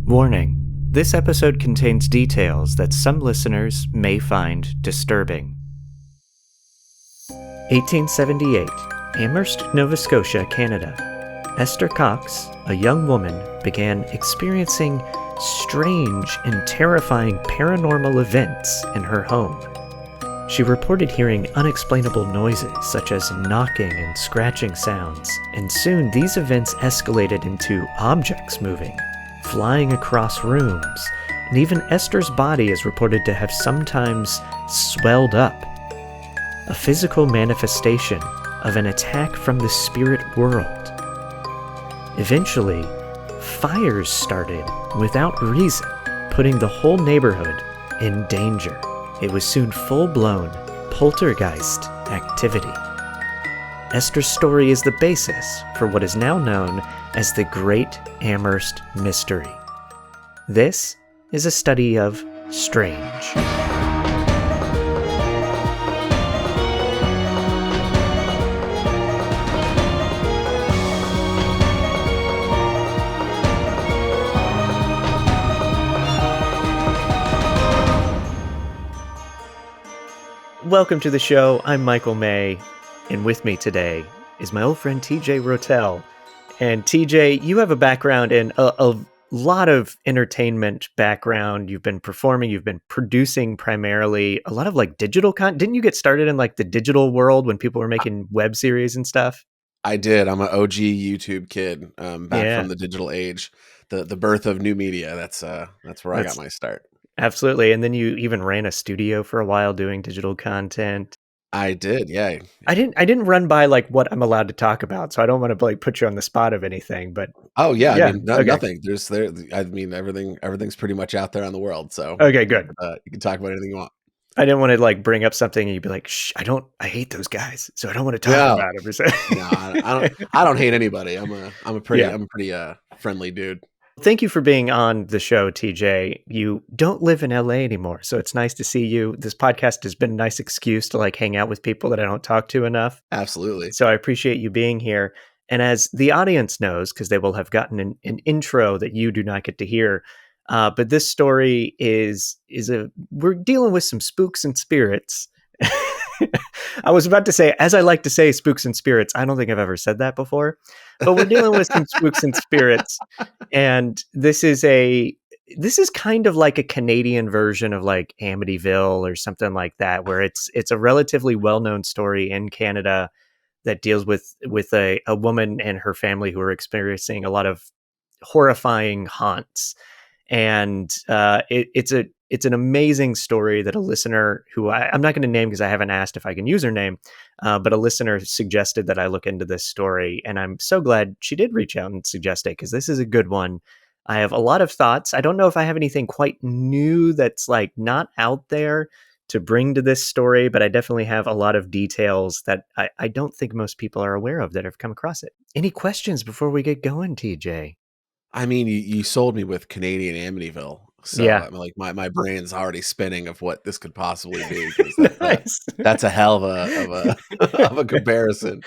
Warning: this episode contains details that some listeners may find disturbing. 1878, Amherst, Nova Scotia, Canada. Esther Cox, a young woman, began experiencing strange and terrifying paranormal events in her home. She reported hearing unexplainable noises such as knocking and scratching sounds, and soon these events escalated into objects moving, flying across rooms, and even Esther's body is reported to have sometimes swelled up. A physical manifestation of an attack from the spirit world. Eventually, fires started without reason, putting the whole neighborhood in danger. It was soon full-blown poltergeist activity. Esther's story is the basis for what is now known as the Great Amherst Mystery. This is a study of strange. Welcome to the show. I'm Michael May, and with me today is my old friend TJ Rotell. And TJ, you have a background in a lot of entertainment background. You've been performing, you've been producing primarily a lot of like digital content. Didn't you get started in like the digital world when people were making web series and stuff? I did. I'm an OG YouTube kid, back from the digital age, the birth of new media. That's where I got my start. Absolutely. And then you even ran a studio for a while doing digital content. I did, yeah. I didn't run by like what I'm allowed to talk about, so I don't want to like put you on the spot of anything, but Oh yeah, yeah, I mean nothing. Everything's pretty much out there on the world. So okay, good. You can talk about anything you want. I didn't want to like bring up something and you'd be like, "Shh, I hate those guys, so I don't want to talk about them." No, I don't hate anybody. I'm a pretty friendly dude. Thank you for being on the show, TJ. You don't live in LA anymore, so it's nice to see you. This podcast has been a nice excuse to like hang out with people that I don't talk to enough. Absolutely. So I appreciate you being here. And as the audience knows, because they will have gotten an intro that you do not get to hear, but this story we're dealing with some spooks and spirits. I was about to say, as I like to say, spooks and spirits. I don't think I've ever said that before, but we're dealing with some spooks and spirits. And this is kind of like a Canadian version of like Amityville or something like that, where it's a relatively well-known story in Canada that deals with a woman and her family who are experiencing a lot of horrifying haunts. And it's an amazing story that a listener who I'm not going to name because I haven't asked if I can use her name, but a listener suggested that I look into this story. And I'm so glad she did reach out and suggest it because this is a good one. I have a lot of thoughts. I don't know if I have anything quite new that's like not out there to bring to this story, but I definitely have a lot of details that I don't think most people are aware of that have come across it. Any questions before we get going, TJ? I mean, you sold me with Canadian Amityville, so Yeah. I'm like my brain's already spinning of what this could possibly be. Nice. That's a hell of a comparison.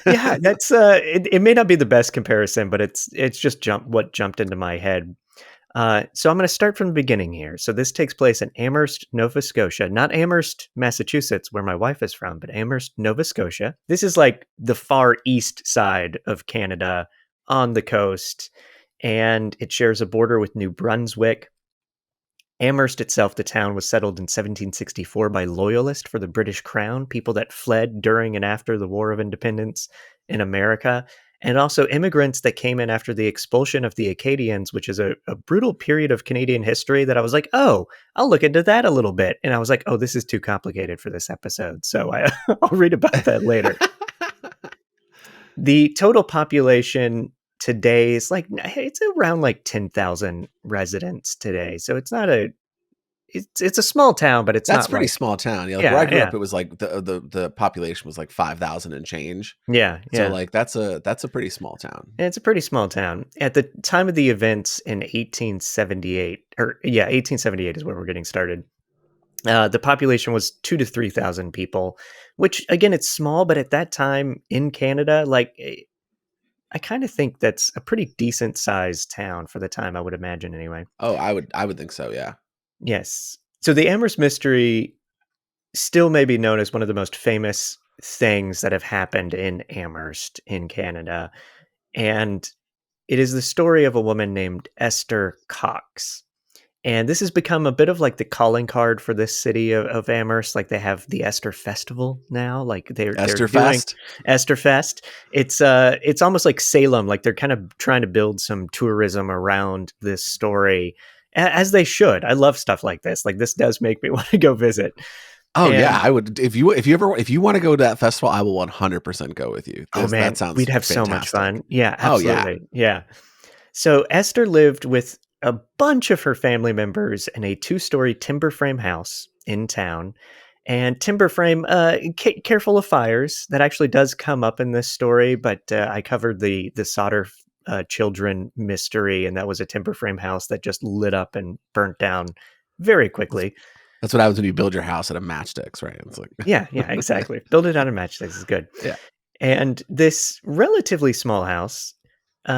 Yeah, that's it may not be the best comparison, but it's just what jumped into my head. So I'm going to start from the beginning here. So this takes place in Amherst, Nova Scotia, not Amherst, Massachusetts, where my wife is from, but Amherst, Nova Scotia. This is like the far east side of Canada on the coast, and it shares a border with New Brunswick. Amherst itself, the town, was settled in 1764 by loyalists for the British Crown, people that fled during and after the War of Independence in America, and also immigrants that came in after the expulsion of the Acadians, which is a brutal period of Canadian history that I was like, oh, I'll look into that a little bit. And I was like, oh, this is too complicated for this episode. So I'll read about that later. The total population today is like, it's around like 10,000 residents today. So it's not it's a small town, but That's not pretty like, small town. Yeah, like where I grew up, it was like the population was like 5,000 and change. Yeah. So like that's a pretty small town. It's a pretty small town. At the time of the events in 1878, 1878 is where we're getting started. The population was 2,000 to 3,000 people, which again, it's small, but at that time in Canada, like I kind of think that's a pretty decent sized town for the time, I would imagine anyway. Oh, I would think so, yeah. Yes. So the Amherst mystery still may be known as one of the most famous things that have happened in Amherst in Canada. And it is the story of a woman named Esther Cox. And this has become a bit of like the calling card for this city of Amherst. Like they have the Esther Festival now. Like they're Esther doing Fest? Esther Fest. It's almost like Salem. Like they're kind of trying to build some tourism around this story, as they should. I love stuff like this. Like this does make me want to go visit. Oh yeah, And I would if you want to go to that festival, I will 100% go with you. oh man, That sounds we'd have so much fantastic. fun. Yeah, Oh yeah. absolutely. Yeah. So Esther lived with a bunch of her family members in a 2-story timber frame house in town. And timber frame, careful of fires. That actually does come up in this story, but I covered the Solder children mystery, and that was a timber frame house that just lit up and burnt down very quickly. That's what happens when you build your house out of matchsticks, right? It's like Yeah, exactly. Build it out of matchsticks is good. yeah. And this relatively small house,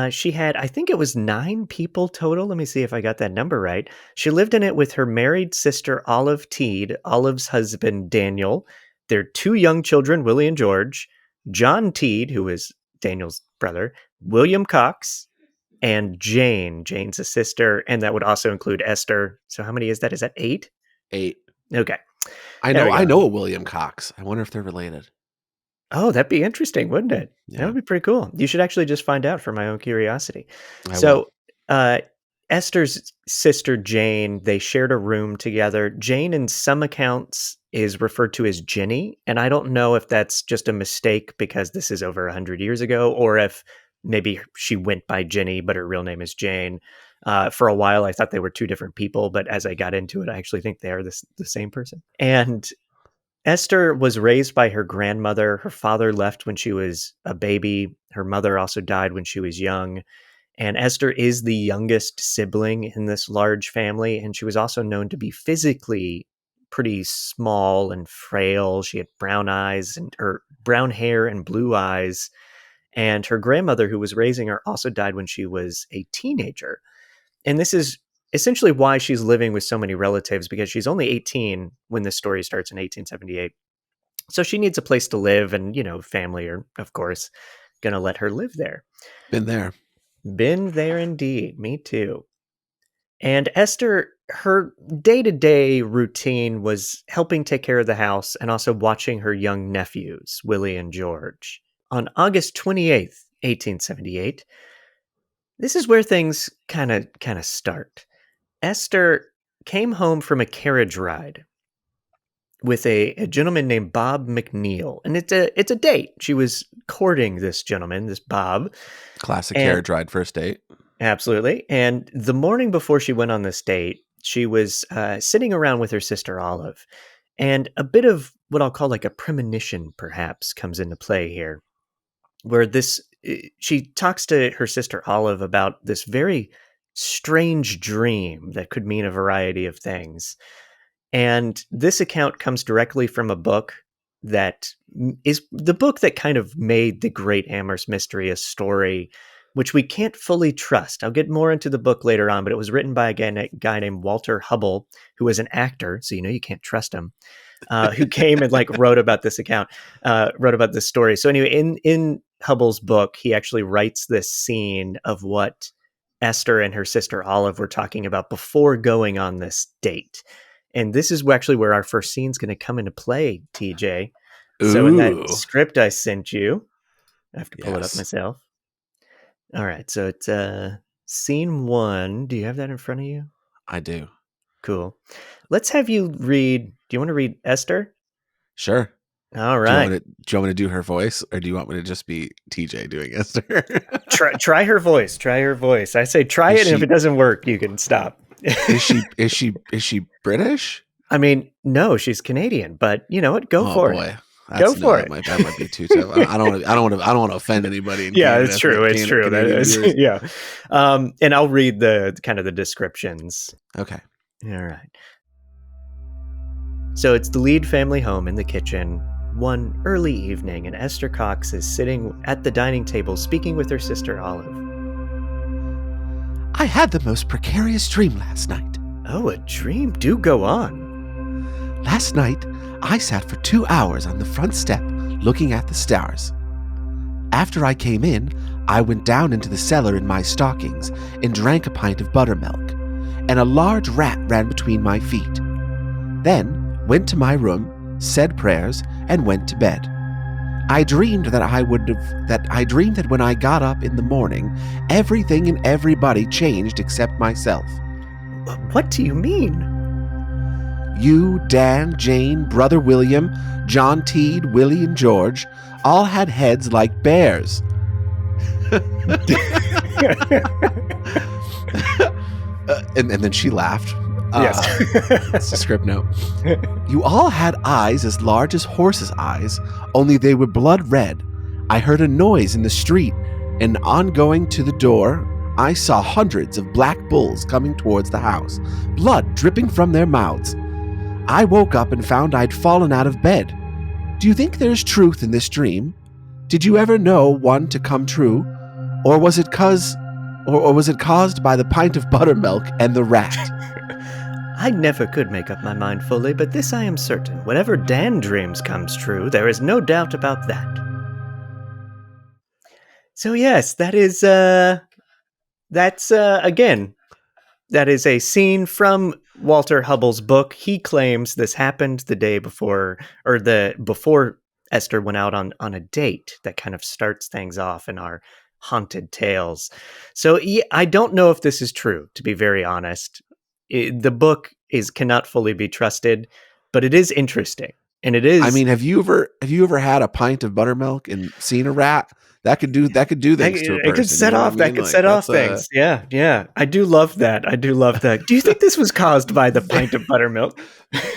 she had, I think it was 9 people total. Let me see if I got that number right. She lived in it with her married sister, Olive Teed, Olive's husband, Daniel, their 2 young children, Willie and George, John Teed, who is Daniel's brother, William Cox, and Jane. Jane's a sister, and that would also include Esther. So how many is that? Is that 8? 8. Okay. I There know we I go. know a William Cox. I wonder if they're related. Oh, that'd be interesting, wouldn't it? That Yeah. would be pretty cool. You should actually just find out for my own curiosity. I will. So, Esther's sister Jane, they shared a room together. Jane, in some accounts, is referred to as Jenny, and I don't know if that's just a mistake because this is over 100 years ago, or if maybe she went by Jenny, but her real name is Jane. For a while, I thought they were 2 different people, but as I got into it, I actually think they are the same person. And Esther was raised by her grandmother. Her father left when she was a baby. Her mother also died when she was young. And Esther is the youngest sibling in this large family. And she was also known to be physically pretty small and frail. She had brown eyes or brown hair and blue eyes. And her grandmother, who was raising her, also died when she was a teenager. And this is essentially why she's living with so many relatives, because she's only 18 when this story starts in 1878. So she needs a place to live, and, family are, of course, going to let her live there. Been there. Been there indeed. Me too. And Esther, her day-to-day routine was helping take care of the house and also watching her young nephews, Willie and George. On August 28th, 1878, this is where things kind of start. Esther came home from a carriage ride with a gentleman named Bob McNeil, and it's a date. She was courting this gentleman, this Bob. Classic And carriage ride first date. absolutely. And the morning before she went on this date, she was sitting around with her sister Olive, and a bit of what I'll call like a premonition perhaps comes into play here, where she talks to her sister Olive about this very strange dream that could mean a variety of things. And this account comes directly from a book that is the book that kind of made the Great Amherst Mystery a story, which we can't fully trust. I'll get more into the book later on, but it was written by a guy named Walter Hubble, who was an actor, so you can't trust him, who came and wrote about this wrote about this story. So anyway, in Hubble's book, he actually writes this scene of what Esther and her sister Olive were talking about before going on this date. And this is actually where our first scene is going to come into play, TJ. So in that Ooh. script I sent you, I have to pull it up Yes. myself. All right, so it's scene 1. Do you have that in front of you? I do. Cool. Let's have you read. Do you want to read Esther? Sure. All Do you right. want me to do her voice, or do you want me to just be TJ doing Esther? Try her voice. Try her voice. I say try it, and if it doesn't work, you can stop. Is she British? I mean, no, she's Canadian, but you know what? Go for it. Go for it. That might be too tough. I don't want to offend anybody in yeah, Canada. it's true. It's true. That Canadian is, viewers. yeah. And I'll read the kind of the descriptions. Okay. All right. So it's the Lead family home in the kitchen. one early evening, and Esther Cox is sitting at the dining table speaking with her sister Olive. I had the most precarious dream last night. Oh, a dream? Do go on. Last night, I sat for 2 hours on the front step looking at the stars. After I came in, I went down into the cellar in my stockings and drank a pint of buttermilk, and a large rat ran between my feet. Then went to my room, said prayers, and went to bed. I dreamed that when I got up in the morning, everything and everybody changed except myself. What do you mean? You, Dan, Jane, Brother William, John Teed, Willie, and George all had heads like bears. And then she laughed. Yes. That's the script note. You all had eyes as large as horses' eyes, only they were blood red. I heard a noise in the street, and on going to the door, I saw hundreds of black bulls coming towards the house, blood dripping from their mouths. I woke up and found I'd fallen out of bed. Do you think there's truth in this dream? Did you ever know one to come true? Or was it caused by the pint of buttermilk and the rat? I never could make up my mind fully, but this I am certain. Whatever Dan dreams comes true, there is no doubt about that. So yes, that is, again, that is a scene from Walter Hubble's book. He claims this happened the day before, or before Esther went out on a date. That kind of starts things off in our haunted tales. So yeah, I don't know if this is true, to be very honest. The book cannot fully be trusted, but it is interesting, and it is. I mean, have you ever had a pint of buttermilk and seen a rat? That could do things to a person. It could set off. That could set off things. Yeah. I do love that. Do you think this was caused by the pint of buttermilk?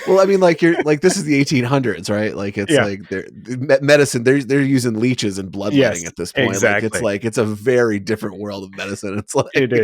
Well, I mean, this is the 1800s, right? Like it's like medicine. They're using leeches and bloodletting at this point. Exactly. Like it's a very different world of medicine. It's like it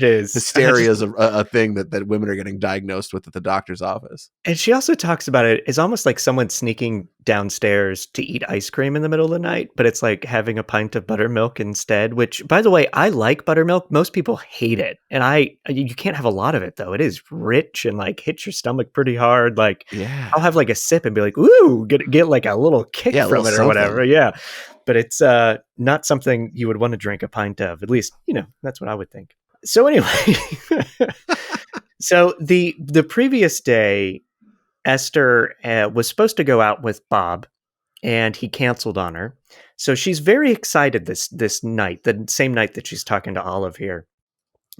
is. Hysteria is a thing that women are getting diagnosed with at the doctor's office. And she also talks about it as almost like someone sneaking downstairs to eat ice cream in the middle of the night, but it's like having a pint of buttermilk instead, which, by the way, I like buttermilk. Most people hate it. And you can't have a lot of it, though. It is rich and like hits your stomach pretty hard. Like, I'll have like a sip and be like, ooh, get like a little kick from it or whatever. Yeah. But it's not something you would want to drink a pint of. At least, that's what I would think. So anyway, so the previous day, Esther was supposed to go out with Bob, and he canceled on her. So she's very excited this night, the same night that she's talking to Olive here.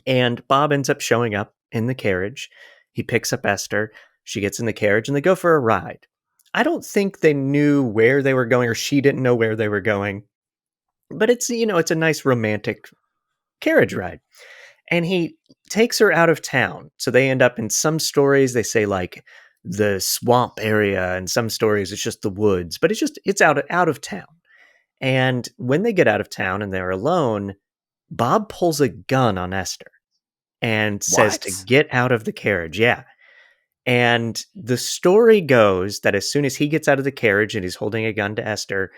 And Bob ends up showing up in the carriage. He picks up Esther. She gets in the carriage, and they go for a ride. I don't think they knew where they were going, or she didn't know where they were going. But it's a nice romantic carriage ride. And he takes her out of town. So they end up in some stories, they say like the swamp area, and some stories it's just the woods, but it's out of town. And when they get out of town and they're alone, Bob pulls a gun on Esther and says to get out of the carriage. Yeah. And the story goes that as soon as he gets out of the carriage and he's holding a gun to Esther,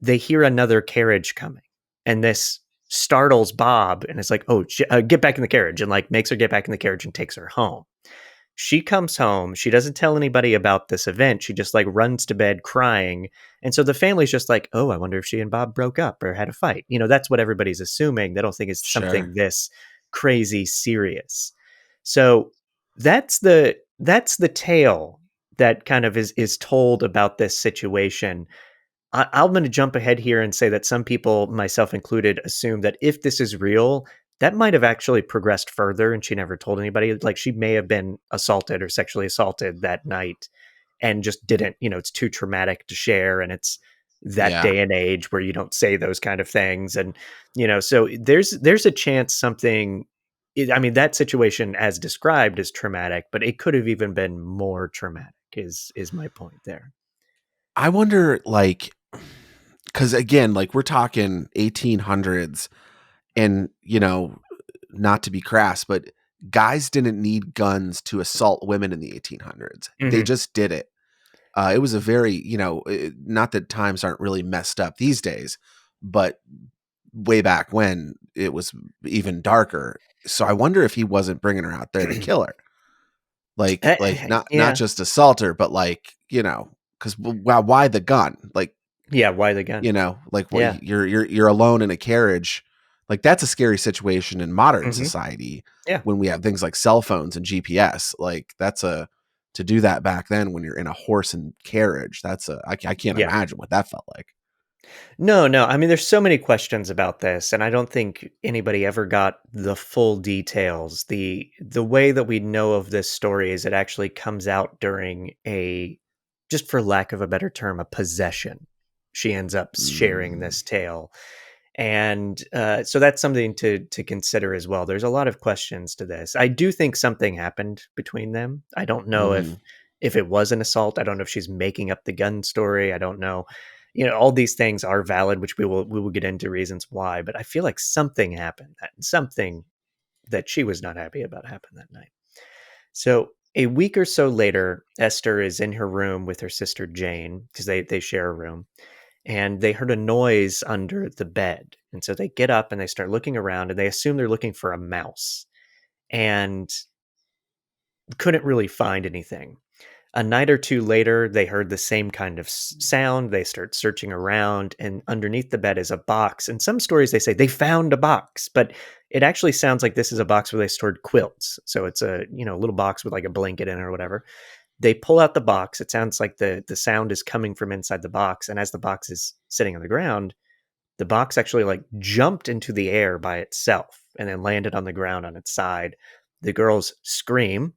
they hear another carriage coming. And this startles Bob, and it's like, oh, get back in the carriage, and like makes her get back in the carriage and takes her home. She comes home. She doesn't tell anybody about this event. She just like runs to bed crying. And so the family's just like, oh, I wonder if she and Bob broke up or had a fight. That's what everybody's assuming. They don't think it's something this crazy serious. So that's the tale that kind of is told about this situation. I'm going to jump ahead here and say that some people, myself included, assume that if this is real, that might have actually progressed further and she never told anybody. Like she may have been assaulted or sexually assaulted that night and just didn't, it's too traumatic to share. And it's that day and age where you don't say those kind of things. And, so there's a chance something, that situation as described is traumatic, but it could have even been more traumatic is my point there. I wonder, like, because again, like we're talking 1800s, and not to be crass, but guys didn't need guns to assault women in the 1800s. Mm-hmm. They just did it. It was a very, not that times aren't really messed up these days, but way back when it was even darker. So I wonder if he wasn't bringing her out there to kill her. Like not Yeah. just assault her, but like, because why the gun? Like, Yeah, why the gun? like what Yeah. you're alone in a carriage. Like that's a scary situation in modern Mhm. society Yeah. when we have things like cell phones and GPS. Like to do that back then when you're in a horse and carriage. I can't Yeah. imagine what that felt like. No, no. I mean, there's so many questions about this, and I don't think anybody ever got the full details. The way that we know of this story is it actually comes out during just for lack of a better term, a possession. She ends up sharing Mm. this tale. And so that's something to consider as well. There's a lot of questions to this. I do think something happened between them. I don't know Hmm. if it was an assault. I don't know if she's making up the gun story. I don't know. All these things are valid, which we will get into reasons why. But I feel like something happened, something that she was not happy about happened that night. So a week or so later, Esther is in her room with her sister Jane because they share a room, and they heard a noise under the bed. And so they get up and they start looking around and they assume they're looking for a mouse and couldn't really find anything. A night or two later, they heard the same kind of sound. They start searching around, and underneath the bed is a box. In some stories, they say they found a box, but it actually sounds like this is a box where they stored quilts. So it's a little box with like a blanket in it or whatever. They pull out the box. It sounds like the sound is coming from inside the box, and as the box is sitting on the ground, the box actually like jumped into the air by itself and then landed on the ground on its side. The girls scream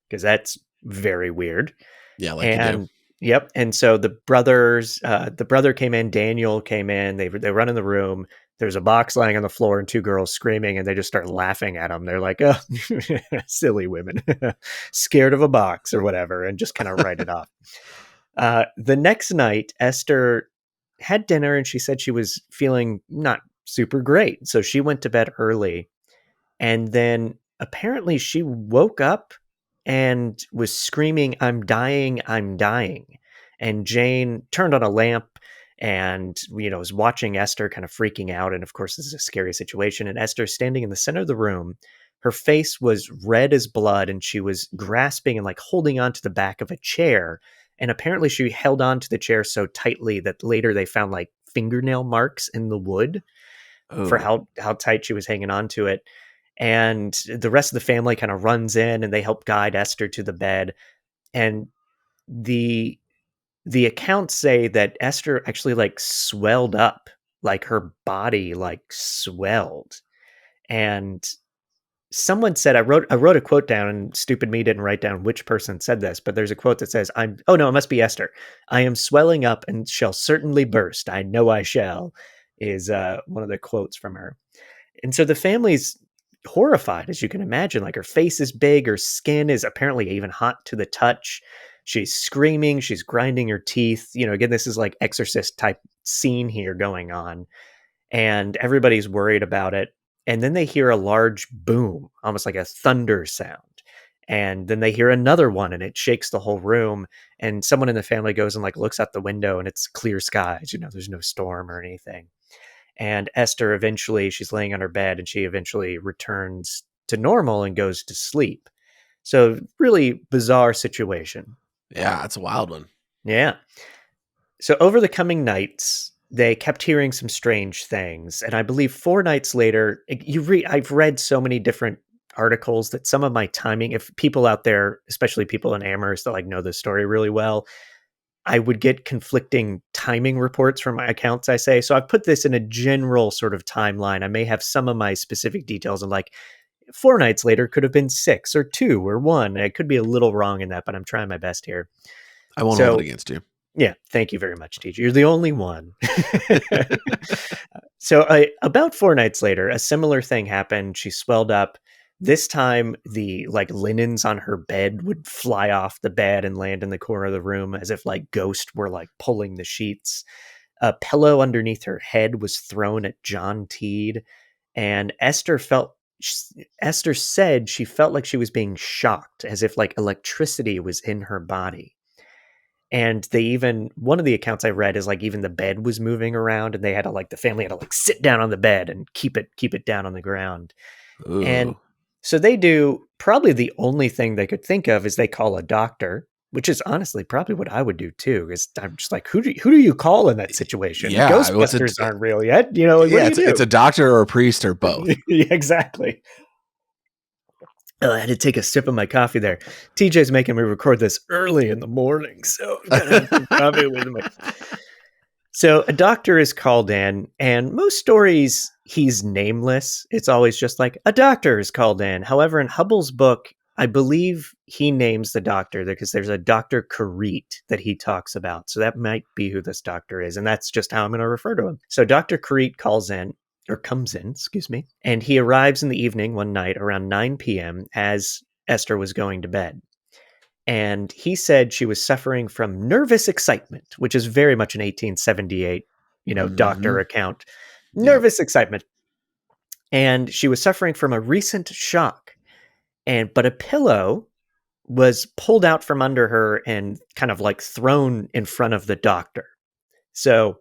because that's very weird. Yeah, like you do. And yep. And so the brother came in, Daniel came in, they run in the room. There's a box lying on the floor and two girls screaming, and they just start laughing at them. They're like, oh, silly women, scared of a box or whatever, and just kind of write it off. The next night, Esther had dinner and she said she was feeling not super great. So she went to bed early. And then apparently she woke up and was screaming, I'm dying, I'm dying. And Jane turned on a lamp and, was watching Esther kind of freaking out. And of course, this is a scary situation. And Esther standing in the center of the room, her face was red as blood and she was grasping and like holding onto the back of a chair. And apparently she held on to the chair so tightly that later they found like fingernail marks in the wood for Oh, how tight she was hanging on to it. And the rest of the family kind of runs in and they help guide Esther to the bed. And the the accounts say that Esther actually like swelled up, like her body like swelled. And someone said I wrote a quote down, and stupid me didn't write down which person said this, but there's a quote that says, oh no, it must be Esther. I am swelling up and shall certainly burst. I know I shall, is one of the quotes from her. And so the family's horrified, as you can imagine. Like her face is big, her skin is apparently even hot to the touch. She's screaming, she's grinding her teeth. Again, this is like exorcist type scene here going on. And everybody's worried about it. And then they hear a large boom, almost like a thunder sound. And then they hear another one and it shakes the whole room. And someone in the family goes and like looks out the window and it's clear skies, there's no storm or anything. And Esther eventually, she's laying on her bed and she eventually returns to normal and goes to sleep. So really bizarre situation. Yeah, that's a wild one. Yeah. So over the coming nights, they kept hearing some strange things. And I believe 4 nights later, I've read so many different articles that some of my timing, if people out there, especially people in Amherst that like know this story really well, I would get conflicting timing reports from my accounts, I say. So I've put this in a general sort of timeline. I may have some of my specific details and like 4 nights later could have been 6 or 2 or 1. I could be a little wrong in that, but I'm trying my best here. I won't hold it So against you. yeah, thank you very much, teacher. You're the only one. So about 4 nights later, a similar thing happened. She swelled up. This time, the like linens on her bed would fly off the bed and land in the corner of the room as if like ghosts were like pulling the sheets. A pillow underneath her head was thrown at John Teed, and Esther said she felt like she was being shocked, as if like electricity was in her body. And one of the accounts I read is like even the bed was moving around, and they had to the family had to like sit down on the bed and keep it down on the ground. Ooh. And so they do probably the only thing they could think of is they call a doctor, which is honestly probably what I would do too. Is I'm just like, who do you call in that situation? Yeah, Ghostbusters aren't real yet. What do you do? It's a doctor or a priest or both. Yeah, exactly. Oh, I had to take a sip of my coffee there. TJ's making me record this early in the morning, so I'm gonna have some coffee with me. So a doctor is called in, and most stories he's nameless. It's always just like a doctor is called in. However, in Hubble's book, I believe he names the doctor because there's a Dr. Karit that he talks about. So that might be who this doctor is, and that's just how I'm going to refer to him. So Dr. Karit comes in, and he arrives in the evening one night around 9 p.m. as Esther was going to bed. And he said she was suffering from nervous excitement, which is very much an 1878, doctor account. Nervous excitement. And she was suffering from a recent shock. But a pillow was pulled out from under her and kind of like thrown in front of the doctor. So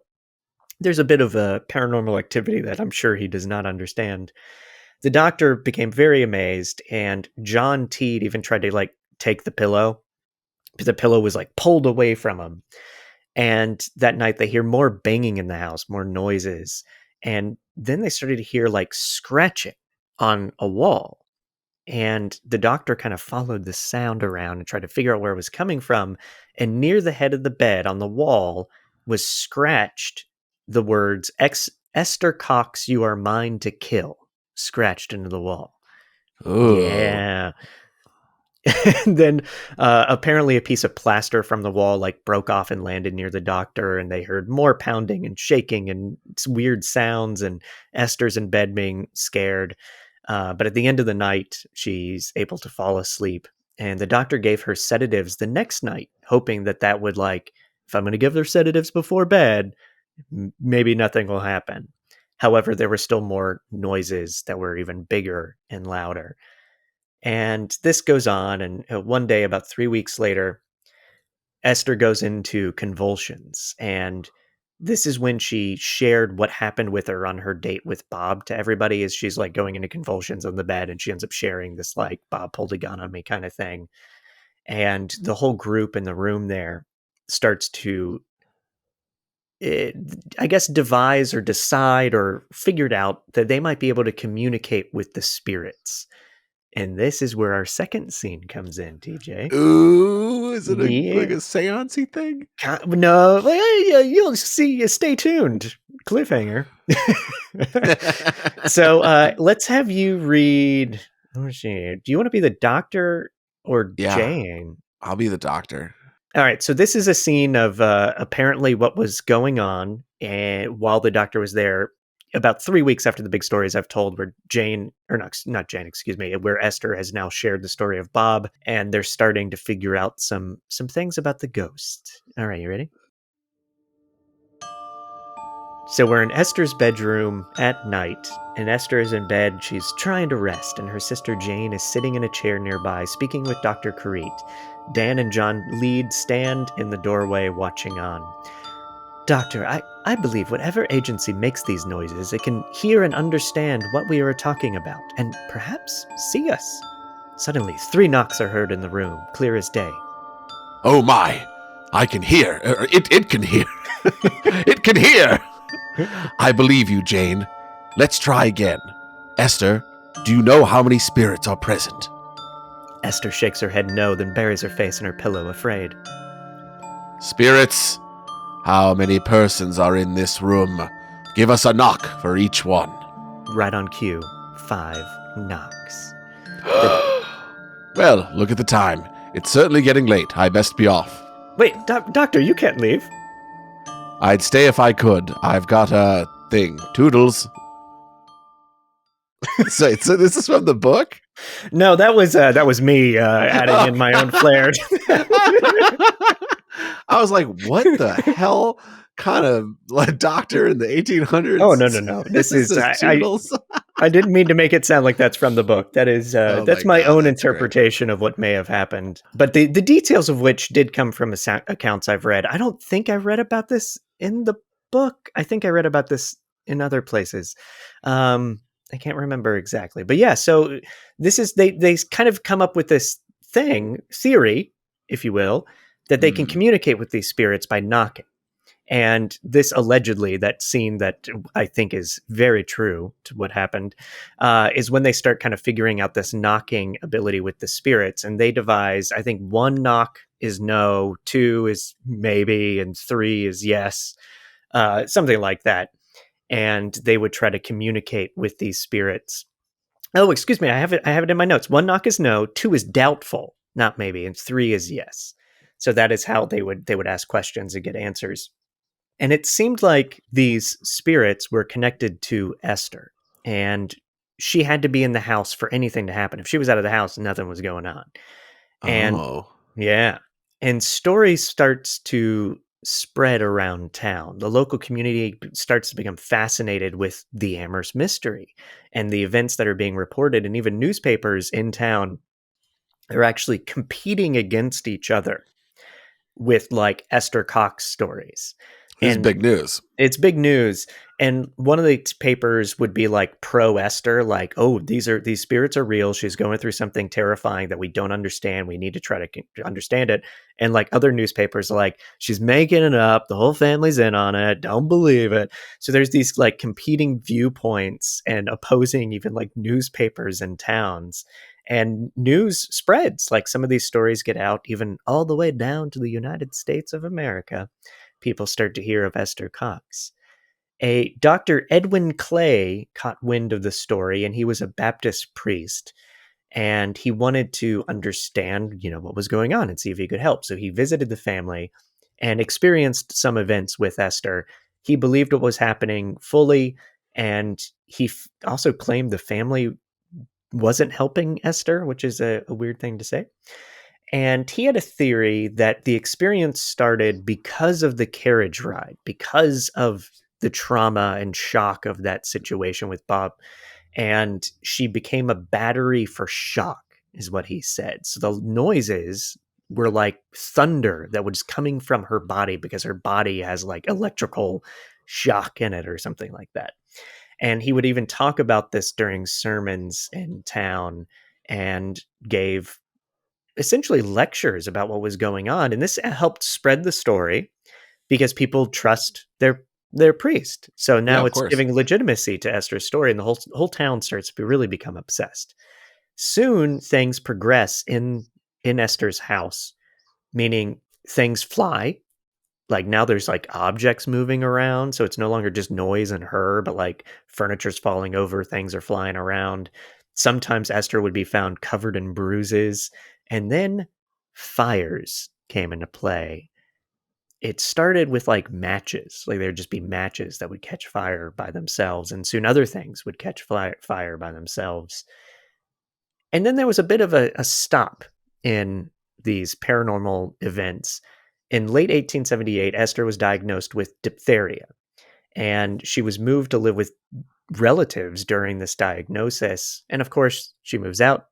there's a bit of a paranormal activity that I'm sure he does not understand. The doctor became very amazed, and John Teed even tried to take the pillow. The pillow was pulled away from him. And that night they hear more banging in the house, more noises. And then they started to hear scratching on a wall. And the doctor kind of followed the sound around and tried to figure out where it was coming from. And near the head of the bed on the wall was scratched the words, Esther Cox, you are mine to kill, scratched into the wall. Ooh. Yeah. And then apparently a piece of plaster from the wall broke off and landed near the doctor, and they heard more pounding and shaking and weird sounds, and Esther's in bed being scared. But at the end of the night, she's able to fall asleep, and the doctor gave her sedatives the next night, hoping that would if I'm going to give her sedatives before bed, maybe nothing will happen. However, there were still more noises that were even bigger and louder. And this goes on, and one day, about 3 weeks later, Esther goes into convulsions, and this is when she shared what happened with her on her date with Bob to everybody, as she's going into convulsions on the bed, and she ends up sharing this Bob pulled a gun on me kind of thing. And the whole group in the room there starts to, I guess, devise or decide or figured out that they might be able to communicate with the spirits. And this is where our second scene comes in, TJ. Ooh, is it a seance-y thing? No, you'll see. Stay tuned. Cliffhanger. So let's have you read. Do you want to be the doctor or Jane? I'll be the doctor. All right. So this is a scene of apparently what was going on, and while the doctor was there. About 3 weeks after the big stories I've told, where where Esther has now shared the story of Bob, and they're starting to figure out some things about the ghost. All right, you ready? So we're in Esther's bedroom at night, and Esther is in bed. She's trying to rest, and her sister Jane is sitting in a chair nearby, speaking with Dr. Karit. Dan and John Lead stand in the doorway watching on. Doctor, I believe whatever agency makes these noises, it can hear and understand what we are talking about, and perhaps see us. Suddenly, 3 knocks are heard in the room, clear as day. Oh my! I can hear. It can hear. It can hear! I believe you, Jane. Let's try again. Esther, do you know how many spirits are present? Esther shakes her head no, then buries her face in her pillow, afraid. Spirits... how many persons are in this room? Give us a knock for each one. Right on cue, 5 knocks. Well, look at the time. It's certainly getting late. I best be off. Wait, Doctor, you can't leave. I'd stay if I could. I've got a thing. Toodles. So this is from the book? No, that was me adding in my own flair. I was like, what the hell kind of doctor in the 1800s? Oh, no. This is Toodles. I didn't mean to make it sound like that's from the book. That is, that's my God, own that's interpretation of what may have happened. But the details of which did come from accounts I've read. I don't think I read about this in the book. I think I read about this in other places. I can't remember exactly. But yeah, so this is, they kind of come up with this theory, if you will, that they can communicate with these spirits by knocking. And this allegedly, that scene that I think is very true to what happened, is when they start kind of figuring out this knocking ability with the spirits. And they devise, I think 1 knock is no, 2 is maybe, and 3 is yes, something like that. And they would try to communicate with these spirits. Oh, excuse me, I have it in my notes. 1 knock is no, 2 is doubtful, not maybe, and 3 is yes. So that is how they would ask questions and get answers. And it seemed like these spirits were connected to Esther, and she had to be in the house for anything to happen. If she was out of the house, nothing was going on. And yeah, and story starts to spread around town. The local community starts to become fascinated with the Amherst mystery and the events that are being reported, and even newspapers in town are actually competing against each other with like Esther Cox stories. This is big news. It's big news. And one of the papers would be like pro Esther, like, oh, these spirits are real. She's going through something terrifying that we don't understand. We need to try to understand it. And like other newspapers are like, she's making it up. The whole family's in on it. Don't believe it. So there's these like competing viewpoints and opposing even like newspapers in towns. And news spreads. Like some of these stories get out even all the way down to the United States of America. People start to hear of Esther Cox. A Dr. Edwin Clay caught wind of the story, and he was a Baptist priest, and he wanted to understand, what was going on and see if he could help. So he visited the family and experienced some events with Esther. He believed what was happening fully, and he also claimed the family wasn't helping Esther, which is a weird thing to say. And he had a theory that the experience started because of the carriage ride, because of the trauma and shock of that situation with Bob. And she became a battery for shock, is what he said. So the noises were like thunder that was coming from her body because her body has like electrical shock in it or something like that. And he would even talk about this during sermons in town and gave essentially lectures about what was going on. And this helped spread the story because people trust their priest. So now it's giving legitimacy to Esther's story, and the whole town starts to really become obsessed. Soon things progress in Esther's house, meaning things fly. Like now there's like objects moving around. So it's no longer just noise and her, but like furniture's falling over, things are flying around. Sometimes Esther would be found covered in bruises. And then fires came into play. It started with like matches. Like there'd just be matches that would catch fire by themselves. And soon other things would catch fire by themselves. And then there was a bit of a stop in these paranormal events. In late 1878, Esther was diagnosed with diphtheria. And she was moved to live with relatives during this diagnosis. And of course, she moves out.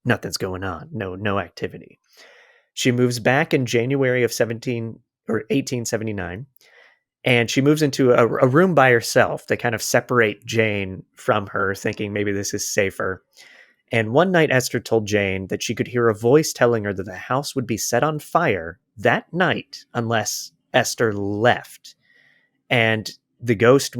Nothing's going on. No activity. She moves back in January of 1879, and she moves into a room by herself. They kind of separate Jane from her, thinking maybe this is safer. And one night, Esther told Jane that she could hear a voice telling her that the house would be set on fire that night unless Esther left. And the ghost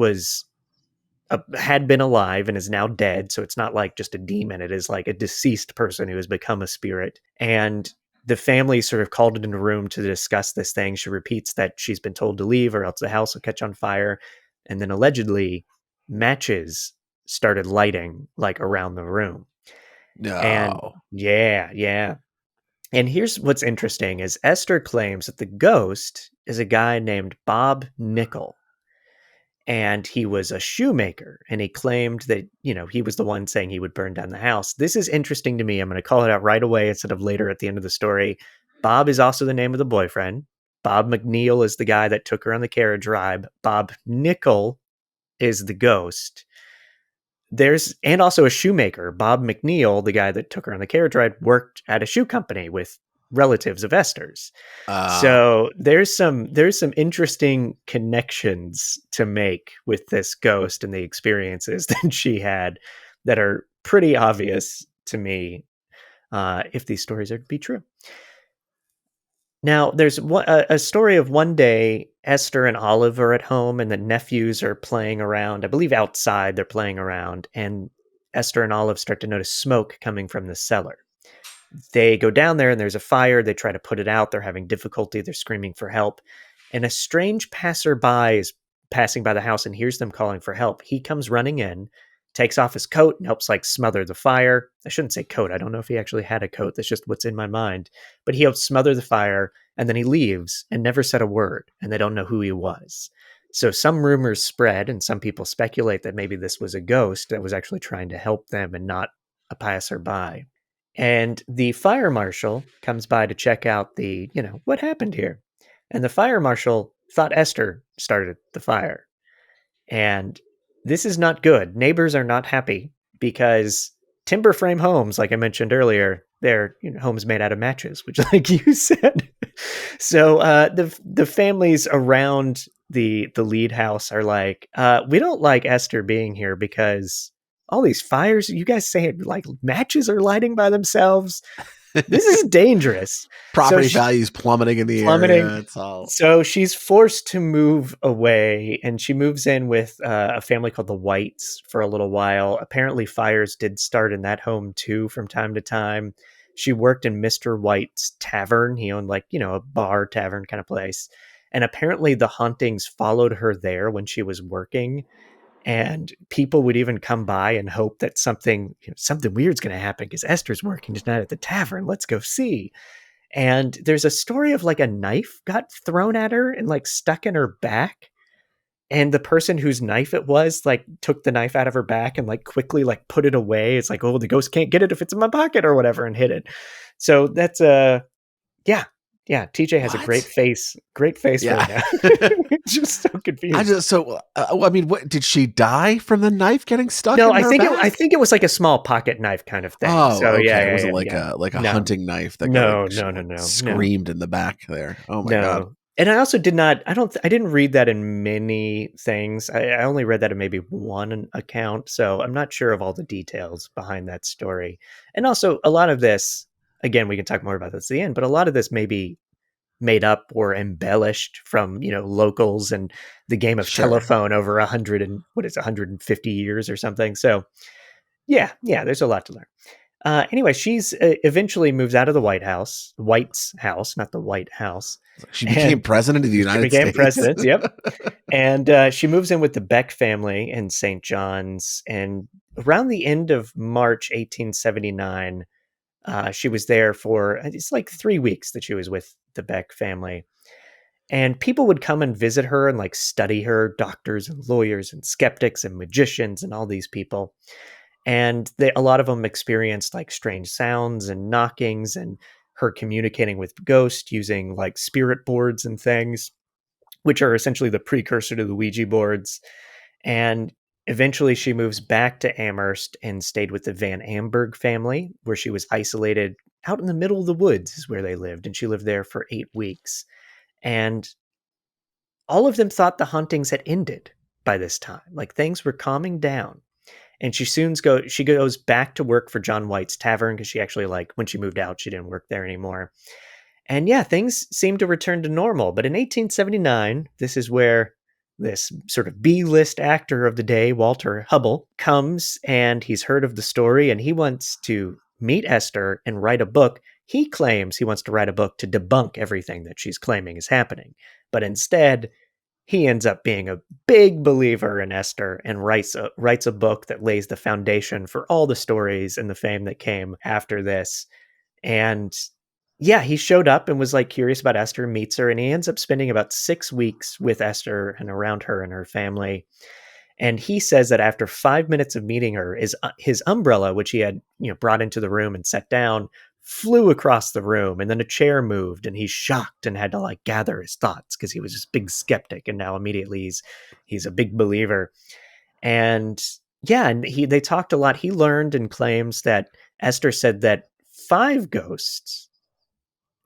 had been alive and is now dead. So it's not like just a demon. It is like a deceased person who has become a spirit. And the family sort of called it in a room to discuss this thing. She repeats that she's been told to leave or else the house will catch on fire. And then allegedly matches started lighting like around the room. No. And yeah. And here's what's interesting is Esther claims that the ghost is a guy named Bob Nickel. And he was a shoemaker, and he claimed that, he was the one saying he would burn down the house. This is interesting to me. I'm going to call it out right away instead of later at the end of the story. Bob is also the name of the boyfriend. Bob McNeil is the guy that took her on the carriage ride. Bob Nickel is the ghost. and also a shoemaker, Bob McNeil, the guy that took her on the carriage ride, worked at a shoe company with relatives of Esther's. So there's some interesting connections to make with this ghost and the experiences that she had that are pretty obvious to me, if these stories are to be true. Now, there's a story of one day Esther and Olive are at home and the nephews are playing around. I believe outside they're playing around, and Esther and Olive start to notice smoke coming from the cellar. They go down there and there's a fire. They try to put it out. They're having difficulty. They're screaming for help. And a strange passerby is passing by the house and hears them calling for help. He comes running in, takes off his coat and helps like smother the fire. I shouldn't say coat. I don't know if he actually had a coat. That's just what's in my mind. But he helps smother the fire and then he leaves and never said a word. And they don't know who he was. So some rumors spread and some people speculate that maybe this was a ghost that was actually trying to help them and not a passerby. And the fire marshal comes by to check out what happened here. And the fire marshal thought Esther started the fire. And this is not good. Neighbors are not happy because timber frame homes, like I mentioned earlier, they're homes made out of matches, which like you said. So the families around the lead house are like, we don't like Esther being here because all these fires, you guys say like matches are lighting by themselves. This is dangerous. Property values plummeting in the area. It's all... So she's forced to move away, and she moves in with a family called the Whites for a little while. Apparently fires did start in that home too from time to time. She worked in Mr. White's tavern. He owned a bar tavern kind of place. And apparently the hauntings followed her there when she was working. And people would even come by and hope that something weird's going to happen because Esther's working tonight at the tavern. Let's go see. And there's a story of like a knife got thrown at her and like stuck in her back. And the person whose knife it was like took the knife out of her back and like quickly like put it away. It's like, oh, the ghost can't get it if it's in my pocket or whatever, and hid it. So that's yeah, TJ has a great face right now. Just so confused. I mean, what did she die from the knife getting stuck? No, in her back? I think it was like a small pocket knife kind of thing. Oh, so okay. Yeah, it wasn't a hunting knife that got screamed in the back there. Oh my god. And I also I didn't read that in many things. I only read that in maybe one account, so I'm not sure of all the details behind that story. And also a lot of this, again, we can talk more about this at the end, but a lot of this may be made up or embellished from, locals and the game of telephone over 150 years or something. So yeah, there's a lot to learn. Anyway, she's eventually moves out of the White's house, not the White House. She became president of the United States. She became president, yep. And she moves in with the Beck family in St. John's. And around the end of March 1879, she was there for, it's like 3 weeks that she was with the Beck family. And people would come and visit her and like study her, doctors and lawyers and skeptics and magicians and all these people. And a lot of them experienced like strange sounds and knockings and her communicating with ghosts using like spirit boards and things, which are essentially the precursor to the Ouija boards. And eventually she moves back to Amherst and stayed with the Van Amberg family, where she was isolated out in the middle of the woods is where they lived. And she lived there for 8 weeks. And all of them thought the hauntings had ended by this time. Like things were calming down. And she goes back to work for John White's tavern because she actually, like, when she moved out, she didn't work there anymore. And yeah, things seemed to return to normal. But in 1879, this is where this sort of B-list actor of the day, Walter Hubble, comes, and he's heard of the story and he wants to meet Esther and write a book. He claims he wants to write a book to debunk everything that she's claiming is happening. But instead, he ends up being a big believer in Esther and writes a book that lays the foundation for all the stories and the fame that came after this. And yeah, he showed up and was like curious about Esther, meets her, and he ends up spending about 6 weeks with Esther and around her and her family. And he says that after 5 minutes of meeting her, his umbrella, which he had brought into the room and set down, flew across the room, and then a chair moved, and he's shocked and had to like gather his thoughts because he was this big skeptic, and now immediately he's a big believer. And Yeah, and they talked a lot. He learned and claims that Esther said that 5 ghosts,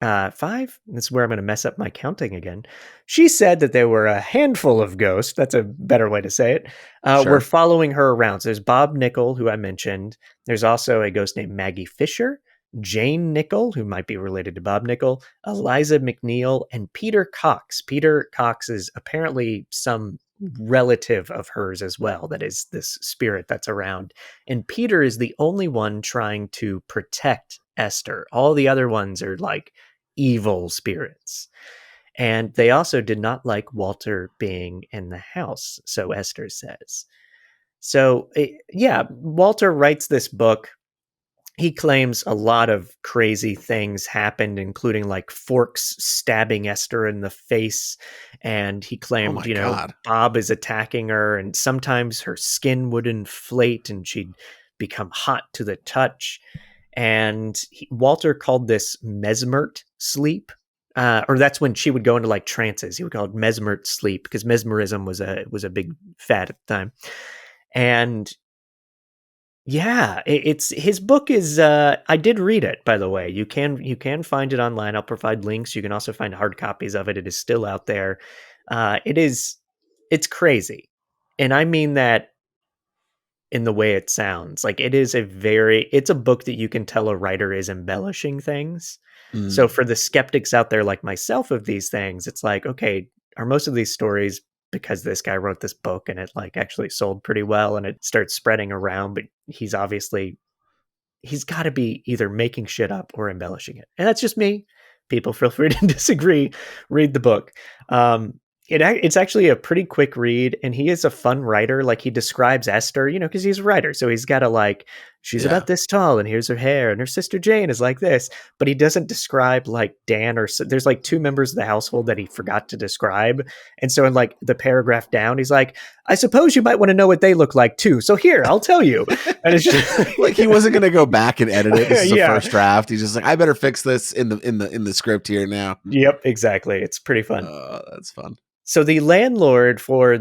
5? This is where I'm going to mess up my counting again. She said that there were a handful of ghosts, that's a better way to say it, were Sure. following her around. So there's Bob Nickel, who I mentioned. There's also a ghost named Maggie Fisher, Jane Nickel, who might be related to Bob Nickel, Eliza McNeil, and Peter Cox. Peter Cox is apparently some relative of hers as well, that is this spirit that's around. And Peter is the only one trying to protect Esther. All the other ones are like evil spirits. And they also did not like Walter being in the house, so Esther says. So, yeah, Walter writes this book. He claims a lot of crazy things happened, including like forks stabbing Esther in the face. And he Oh claimed, my God. Bob is attacking her, and sometimes her skin would inflate and she'd become hot to the touch. And Walter called this mesmert sleep. Or that's when she would go into like trances. He would call it mesmert sleep because mesmerism was a big fad at the time. And yeah, it's his book is. I did read it, by the way. You can find it online. I'll provide links. You can also find hard copies of it. It is still out there. It's crazy, and I mean that in the way it sounds. Like it's a book that you can tell a writer is embellishing things. So for the skeptics out there like myself of these things, it's like, okay, are most of these stories because this guy wrote this book and it like actually sold pretty well and it starts spreading around, but he's got to be either making shit up or embellishing it. And that's just me. People feel free to disagree. Read the book. It's actually a pretty quick read, and he is a fun writer. Like he describes Esther, because he's a writer, so he's got to like, she's about this tall, and here's her hair, and her sister Jane is like this. But he doesn't describe like Dan or there's like 2 members of the household that he forgot to describe, and so in like the paragraph down, he's like, I suppose you might want to know what they look like too. So here, I'll tell you. And it's just like he wasn't going to go back and edit it. This is the first draft. He's just like, I better fix this in the script here now. Yep, exactly. It's pretty fun. That's fun. So the landlord for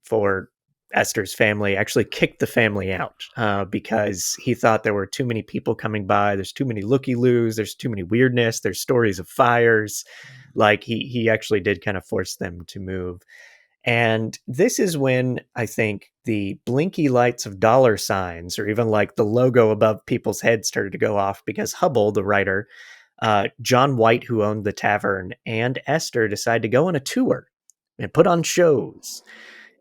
for Esther's family actually kicked the family out because he thought there were too many people coming by. There's too many looky-loos. There's too many weirdness. There's stories of fires. Like he actually did kind of force them to move. And this is when I think the blinky lights of dollar signs, or even like the logo above people's heads, started to go off because Hubble, the writer, John White, who owned the tavern, and Esther decide to go on a tour and put on shows.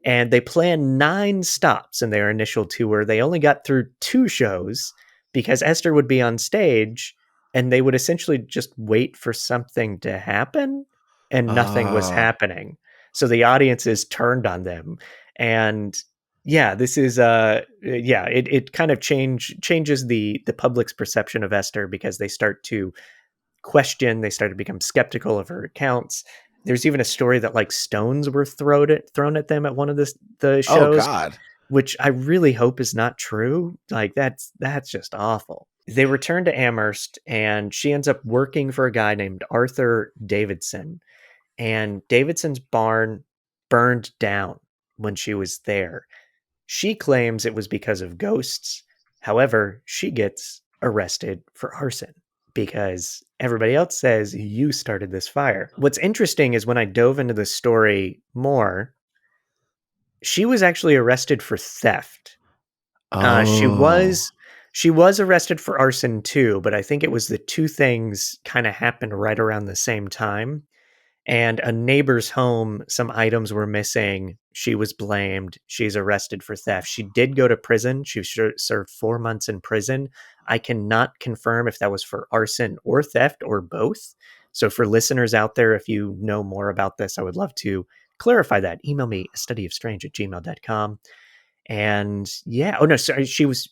And they planned 9 stops in their initial tour. They only got through 2 shows because Esther would be on stage and they would essentially just wait for something to happen, and nothing was happening. So the audiences turned on them. And yeah, this is it kind of changes the public's perception of Esther because they start to question, they started to become skeptical of her accounts. There's even a story that like stones were thrown at them at one of the shows. Oh God. Which I really hope is not true. Like that's just awful. They return to Amherst and she ends up working for a guy named Arthur Davidson. And Davidson's barn burned down when she was there. She claims it was because of ghosts. However, she gets arrested for arson because everybody else says you started this fire. What's interesting is when I dove into the story more, she was actually arrested for theft. She was arrested for arson too, but I think it was the 2 things kind of happened right around the same time. And a neighbor's home, some items were missing. She was blamed. She's arrested for theft. She did go to prison. She served 4 months in prison. I cannot confirm if that was for arson or theft or both. So for listeners out there, if you know more about this, I would love to clarify that. Email me astudyofstrange@gmail.com. And yeah, oh no, sorry, she was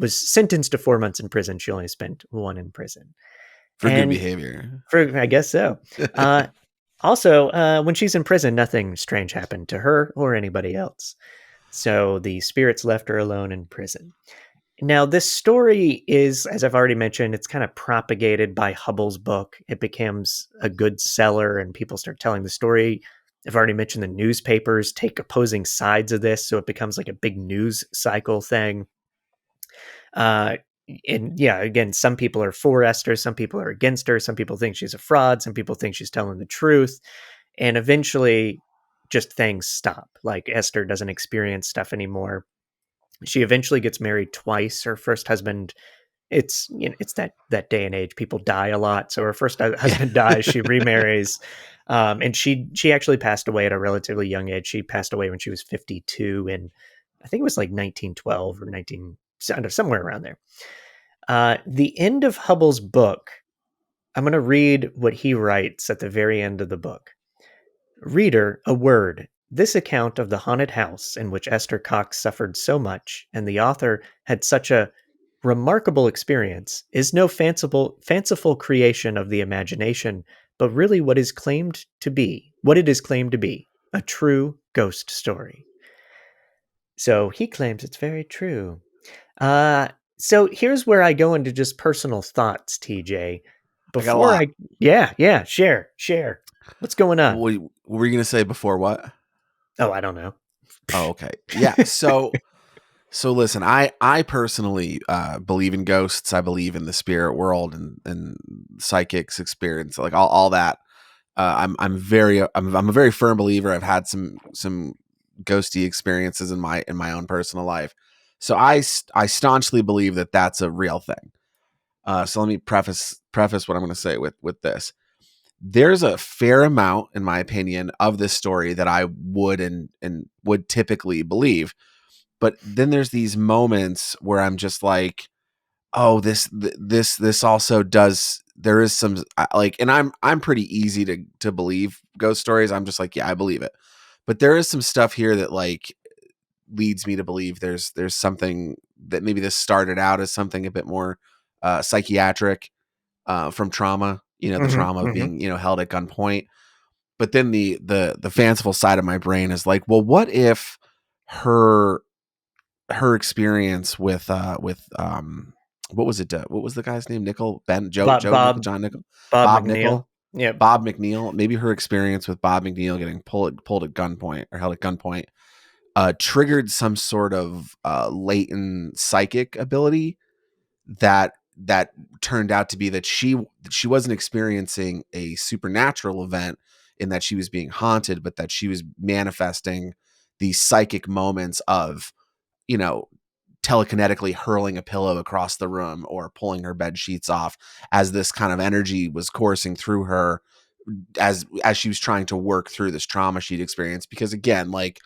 sentenced to 4 months in prison. She only spent 1 in prison. For good behavior. I guess so. Also, when she's in prison, nothing strange happened to her or anybody else. So the spirits left her alone in prison. Now, this story is, as I've already mentioned, it's kind of propagated by Hubble's book. It becomes a good seller and people start telling the story. I've already mentioned the newspapers take opposing sides of this, so it becomes like a big news cycle thing. And yeah, again, some people are for Esther, some people are against her, some people think she's a fraud, some people think she's telling the truth. And eventually just things stop. Like Esther doesn't experience stuff anymore. She eventually gets married twice. Her first husband, it's that day and age, people die a lot. So her first husband dies, she remarries. And she actually passed away at a relatively young age. She passed away when she was 52, and I think it was like 1912 or 19 somewhere around there. The end of Hubbell's book, I'm going to read what he writes at the very end of the book. Reader, a word. This account of the haunted house in which Esther Cox suffered so much, and the author had such a remarkable experience, is no fanciful creation of the imagination, but really what it is claimed to be, a true ghost story. So he claims it's very true. So here's where I go into just personal thoughts, TJ. Before share. What's going on? What were you going to say before what? Oh, I don't know. Oh, okay. Yeah. So listen, I personally believe in ghosts. I believe in the spirit world and psychics experience, like all that. I'm a very firm believer. I've had some ghosty experiences in my own personal life. So I staunchly believe that that's a real thing. So let me preface what I'm going to say with this. There's a fair amount, in my opinion, of this story that I would and would typically believe. But then there's these moments where I'm just like, oh, this also does. There is some like, and I'm pretty easy to believe ghost stories. I'm just like, yeah, I believe it. But there is some stuff here that like leads me to believe there's something that maybe this started out as something a bit more psychiatric from trauma. The trauma of being held at gunpoint. But then the fanciful side of my brain is like, well, what if her experience with what was it? What was the guy's name? Nickel? Nickel? John Nickel? Bob McNeil. Nickel? Yeah. Bob McNeil. Maybe her experience with Bob McNeil getting pulled at gunpoint or held at gunpoint triggered some sort of latent psychic ability that turned out to be that she wasn't experiencing a supernatural event in that she was being haunted, but that she was manifesting these psychic moments of, telekinetically hurling a pillow across the room or pulling her bed sheets off as this kind of energy was coursing through her as she was trying to work through this trauma she'd experienced. Because again, like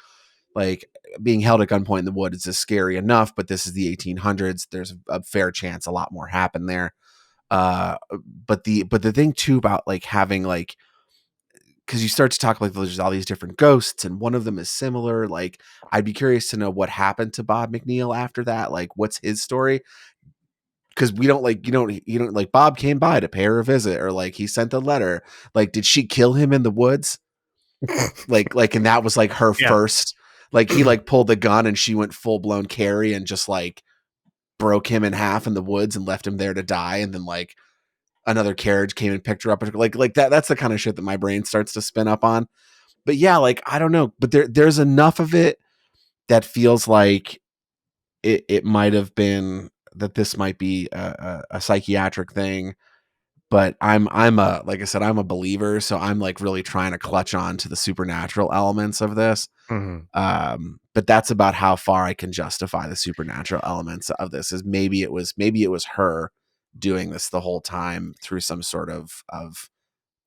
being held at gunpoint in the woods is scary enough, but this is the 1800s. There's a fair chance a lot more happened there. But the thing too about like having like, because you start to talk like there's all these different ghosts and one of them is similar. Like I'd be curious to know what happened to Bob McNeil after that. Like what's his story? Because we don't like, you don't like Bob came by to pay her a visit or like he sent a letter. Like, did she kill him in the woods? like, and that was like her first, like he like pulled the gun and she went full blown Carrie and just like broke him in half in the woods and left him there to die. And then like another carriage came and picked her up. Like that. That's the kind of shit that my brain starts to spin up on. But yeah, like, I don't know, but there's enough of it that feels like it might have been that this might be a psychiatric thing. But I'm like I said, I'm a believer. So I'm like really trying to clutch on to the supernatural elements of this. But that's about how far I can justify the supernatural elements of this. Is maybe it was her doing this the whole time through some sort of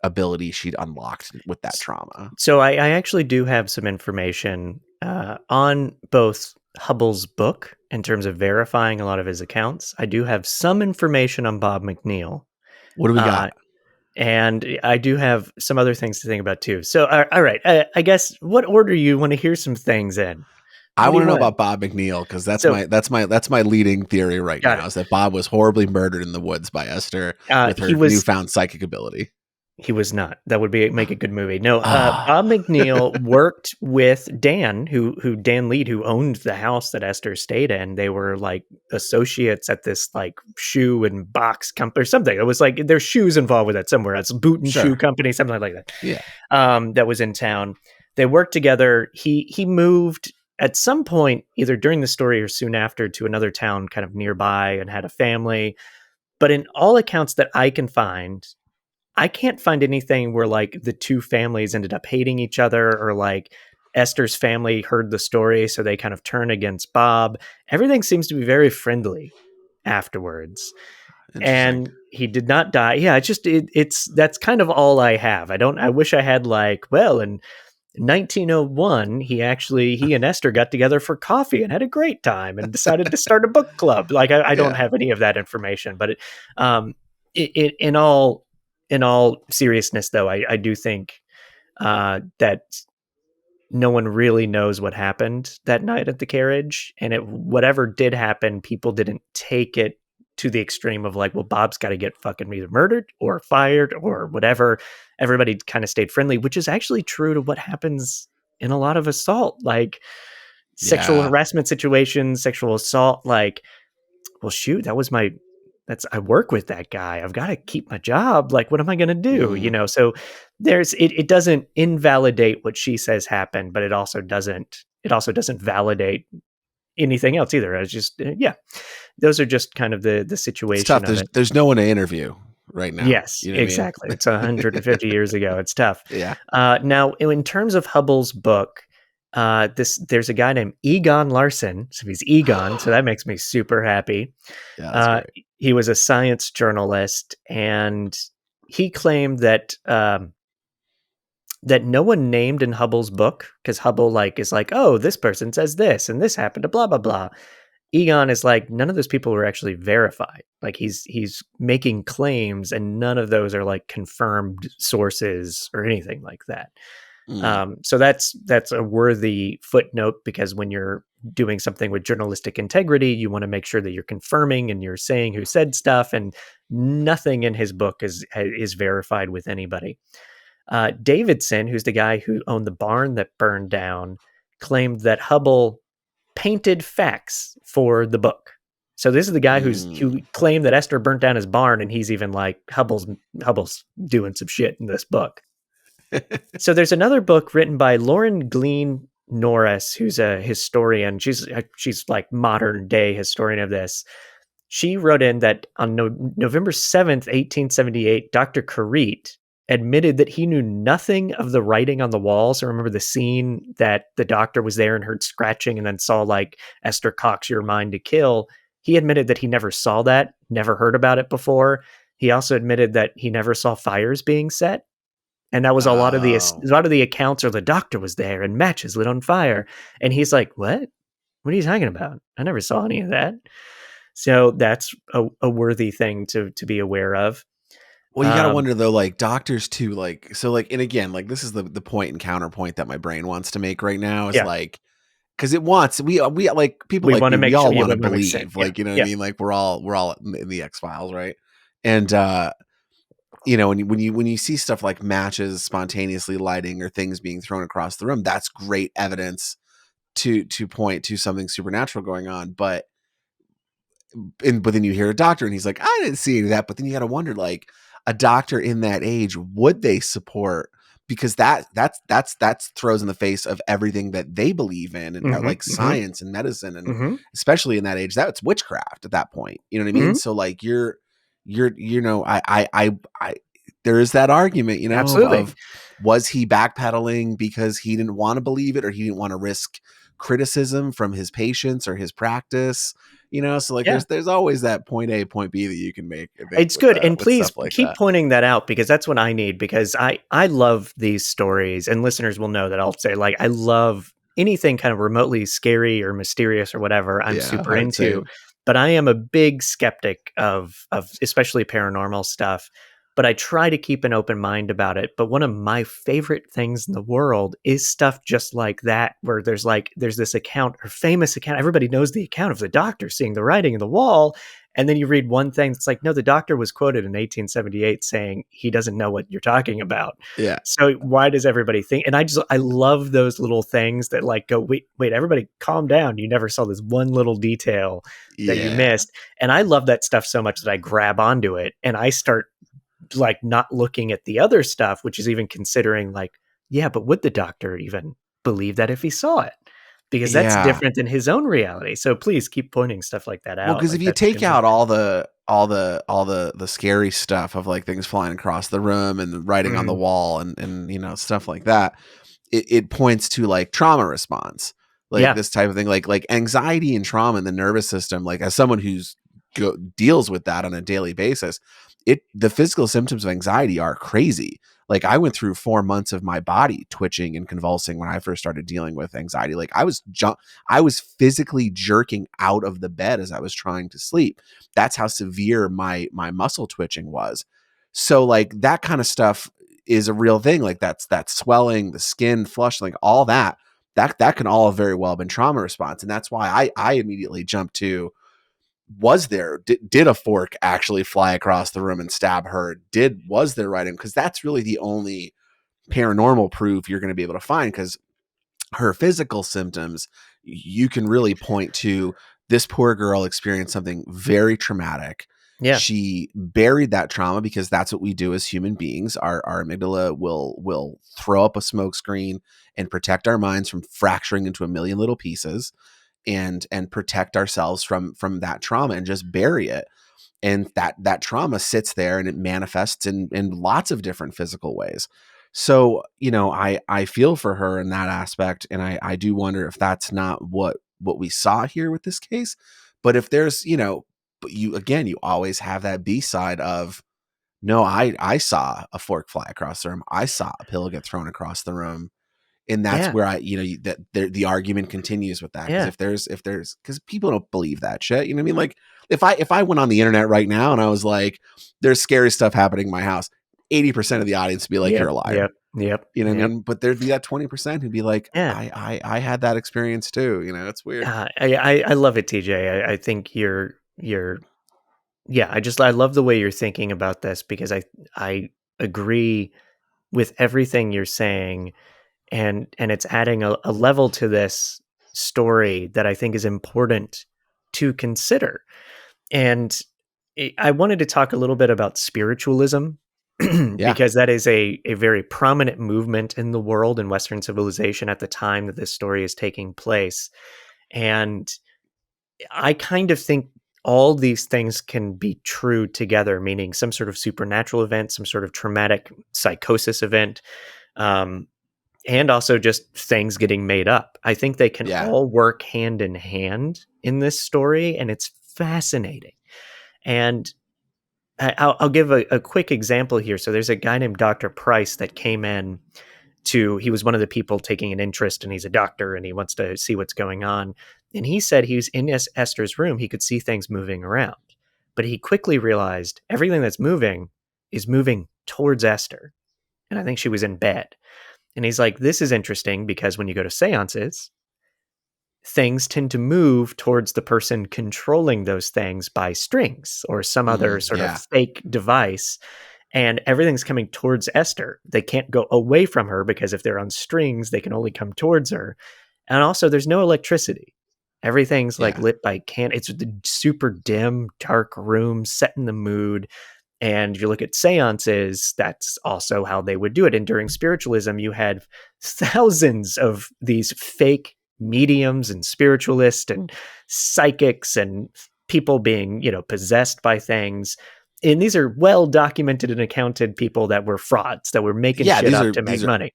ability she'd unlocked with that trauma. So I actually do have some information on both Hubbell's book in terms of verifying a lot of his accounts. I do have some information on Bob McNeil. What do we got? And I do have some other things to think about too. So, all right. I guess what order you want to hear some things in? I want to know about Bob McNeil because that's my leading theory right now is that Bob was horribly murdered in the woods by Esther with her newfound psychic ability. He was not. That would make a good movie. No, Bob McNeil worked with Dan, who Dan Lead, who owned the house that Esther stayed in. They were like associates at this like shoe and box company or something. It was like there's shoes involved with that somewhere. It's a boot and shoe company, something like that. Yeah. That was in town. they worked together. He moved at some point, either during the story or soon after, to another town kind of nearby and had a family. But in all accounts that I can find, I can't find anything where like the two families ended up hating each other, or like Esther's family heard the story, so they kind of turn against Bob. Everything seems to be very friendly afterwards. Interesting. And he did not die. Yeah, it's that's kind of all I have. I wish I had like, well, in 1901, he and Esther got together for coffee and had a great time and decided to start a book club. Like I don't Yeah. have any of that information, but in all seriousness, though, I do think that no one really knows what happened that night at the carriage, and whatever did happen, people didn't take it to the extreme of like, well, Bob's got to get fucking either murdered or fired or whatever. Everybody kind of stayed friendly, which is actually true to what happens in a lot of assault, like sexual Yeah. harassment situations, sexual assault. Like, well, shoot, I work with that guy. I've got to keep my job. Like, what am I going to do? So it doesn't invalidate what she says happened, but it also doesn't validate anything else either. It's just, those are just kind of the It's situation tough. of it. There's no one to interview right now. Yes, You know what exactly. I mean? It's 150 years ago. It's tough. Yeah. Now, in terms of Hubble's book, there's a guy named Egon Larson. So he's Egon, so that makes me super happy. Yeah, that's great. He was a science journalist, and he claimed that that no one named in Hubble's book, because Hubble is like, oh, this person says this and this happened to blah blah blah. Egon is like, none of those people were actually verified. Like he's making claims, and none of those are like confirmed sources or anything like that. So that's a worthy footnote, because when you're doing something with journalistic integrity, you want to make sure that you're confirming and you're saying who said stuff, and nothing in his book is verified with anybody. Davidson, who's the guy who owned the barn that burned down, claimed that Hubble painted facts for the book. So this is the guy who claimed that Esther burnt down his barn, and he's even like, Hubble's doing some shit in this book. So there's another book written by Lauren Glean Norris, who's a historian. She's like modern day historian of this. She wrote in that on November 7th, 1878, Dr. Carete admitted that he knew nothing of the writing on the walls. So remember the scene that the doctor was there and heard scratching and then saw like Esther Cox, you're mine to kill. He admitted that he never saw that, never heard about it before. He also admitted that he never saw fires being set. And that was a lot of the accounts, or the doctor was there and matches lit on fire. And he's like, what? What are you talking about? I never saw any of that. So that's a worthy thing to be aware of. Well, you got to wonder though, like doctors too, like, so like, and again, like this is the point and counterpoint that my brain wants to make right now is like, cause it wants, we like people we like want to we all sure, want to believe, like, you know what I mean? Like we're all in the X-Files. Right. And, you know, when you see stuff like matches spontaneously lighting or things being thrown across the room, that's great evidence to point to something supernatural going on. But then you hear a doctor and he's like, I didn't see any of that. But then you got to wonder, like, a doctor in that age, would they support? Because that throws in the face of everything that they believe in, and like science and medicine, and especially in that age, that's witchcraft at that point. You know what I mean? So like you're you know, I there is that argument, you know, of was he backpedaling because he didn't want to believe it, or he didn't want to risk criticism from his patients or his practice, you know? So like there's always that point A, point B that you can make. It's good. And please keep pointing that out, because that's what I need, because I love these stories, and listeners will know that I'll say, like, I love anything kind of remotely scary or mysterious or whatever. I'm super into, but I am a big skeptic of especially paranormal stuff. But I try to keep an open mind about it. But one of my favorite things in the world is stuff just like that, where there's this account, or famous account. Everybody knows the account of the doctor seeing the writing on the wall. And then you read one thing that's like, no, the doctor was quoted in 1878 saying he doesn't know what you're talking about. Yeah. So why does everybody think? And I love those little things that like go, wait, everybody calm down. You never saw this one little detail that you missed. And I love that stuff so much that I grab onto it and I start like not looking at the other stuff, which is even considering like, yeah, but would the doctor even believe that if he saw it? Because that's Yeah. different than his own reality. So please keep pointing stuff like that Well, out. because if Like you that's take out important. all the scary stuff of like things flying across the room and writing on the Mhm. wall and stuff like that, it points to like trauma response, like Yeah. this type of thing, like anxiety and trauma in the nervous system. Like as someone who's deals with that on a daily basis, the physical symptoms of anxiety are crazy. Like I went through 4 months of my body twitching and convulsing when I first started dealing with anxiety. Like I was physically jerking out of the bed as I was trying to sleep. That's how severe my muscle twitching was. So like that kind of stuff is a real thing. Like that swelling, the skin flush, like all that can all have very well been trauma response. And that's why I immediately jumped to, did a fork actually fly across the room and stab her? Was there writing? Because that's really the only paranormal proof you're going to be able to find, because her physical symptoms, you can really point to this poor girl experienced something very traumatic. Yeah. She buried that trauma because that's what we do as human beings. Our amygdala will throw up a smoke screen and protect our minds from fracturing into a million little pieces, and protect ourselves from that trauma and just bury it. And that trauma sits there and it manifests in lots of different physical ways. So, I feel for her in that aspect. And I do wonder if that's not what we saw here with this case. But if there's, but you always have that B side of, no, I saw a fork fly across the room. I saw a pillow get thrown across the room. And that's Yeah. where the argument continues with that. Cause Yeah. cause people don't believe that shit. You know what I mean? Like if I went on the internet right now and I was like, there's scary stuff happening in my house, 80% of the audience would be like, Yep. you're a liar. Yep. Yep. You know what I Yep. mean? But there'd be that 20% who'd be like, Yeah. I had that experience too. It's weird. I love it, TJ. I think yeah, I love the way you're thinking about this, because I agree with everything you're saying, and it's adding a level to this story that I think is important to consider. And I wanted to talk a little bit about spiritualism, Yeah. because that is a very prominent movement in the world, in Western civilization, at the time that this story is taking place. And I kind of think all these things can be true together, meaning some sort of supernatural event, some sort of traumatic psychosis event, um, and also just things getting made up. I think they can Yeah. all work hand in hand in this story, and it's fascinating. And I'll give a quick example here. So there's a guy named Dr. Price that came in he was one of the people taking an interest, and he's a doctor and he wants to see what's going on. And he said he was in Esther's room. He could see things moving around, but he quickly realized everything that's moving is moving towards Esther. And I think she was in bed. And he's like, this is interesting, because when you go to seances, things tend to move towards the person controlling those things by strings or some other sort of Yeah. fake device. And everything's coming towards Esther. They can't go away from her, because if they're on strings, they can only come towards her. And also, there's no electricity. Everything's like Yeah. lit by it's the super dim, dark room set in the mood. And if you look at seances, that's also how they would do it. And during spiritualism, you had thousands of these fake mediums and spiritualists and psychics and people being, possessed by things. And these are well documented and accounted people that were frauds, that were making Yeah. shit up to make These are money.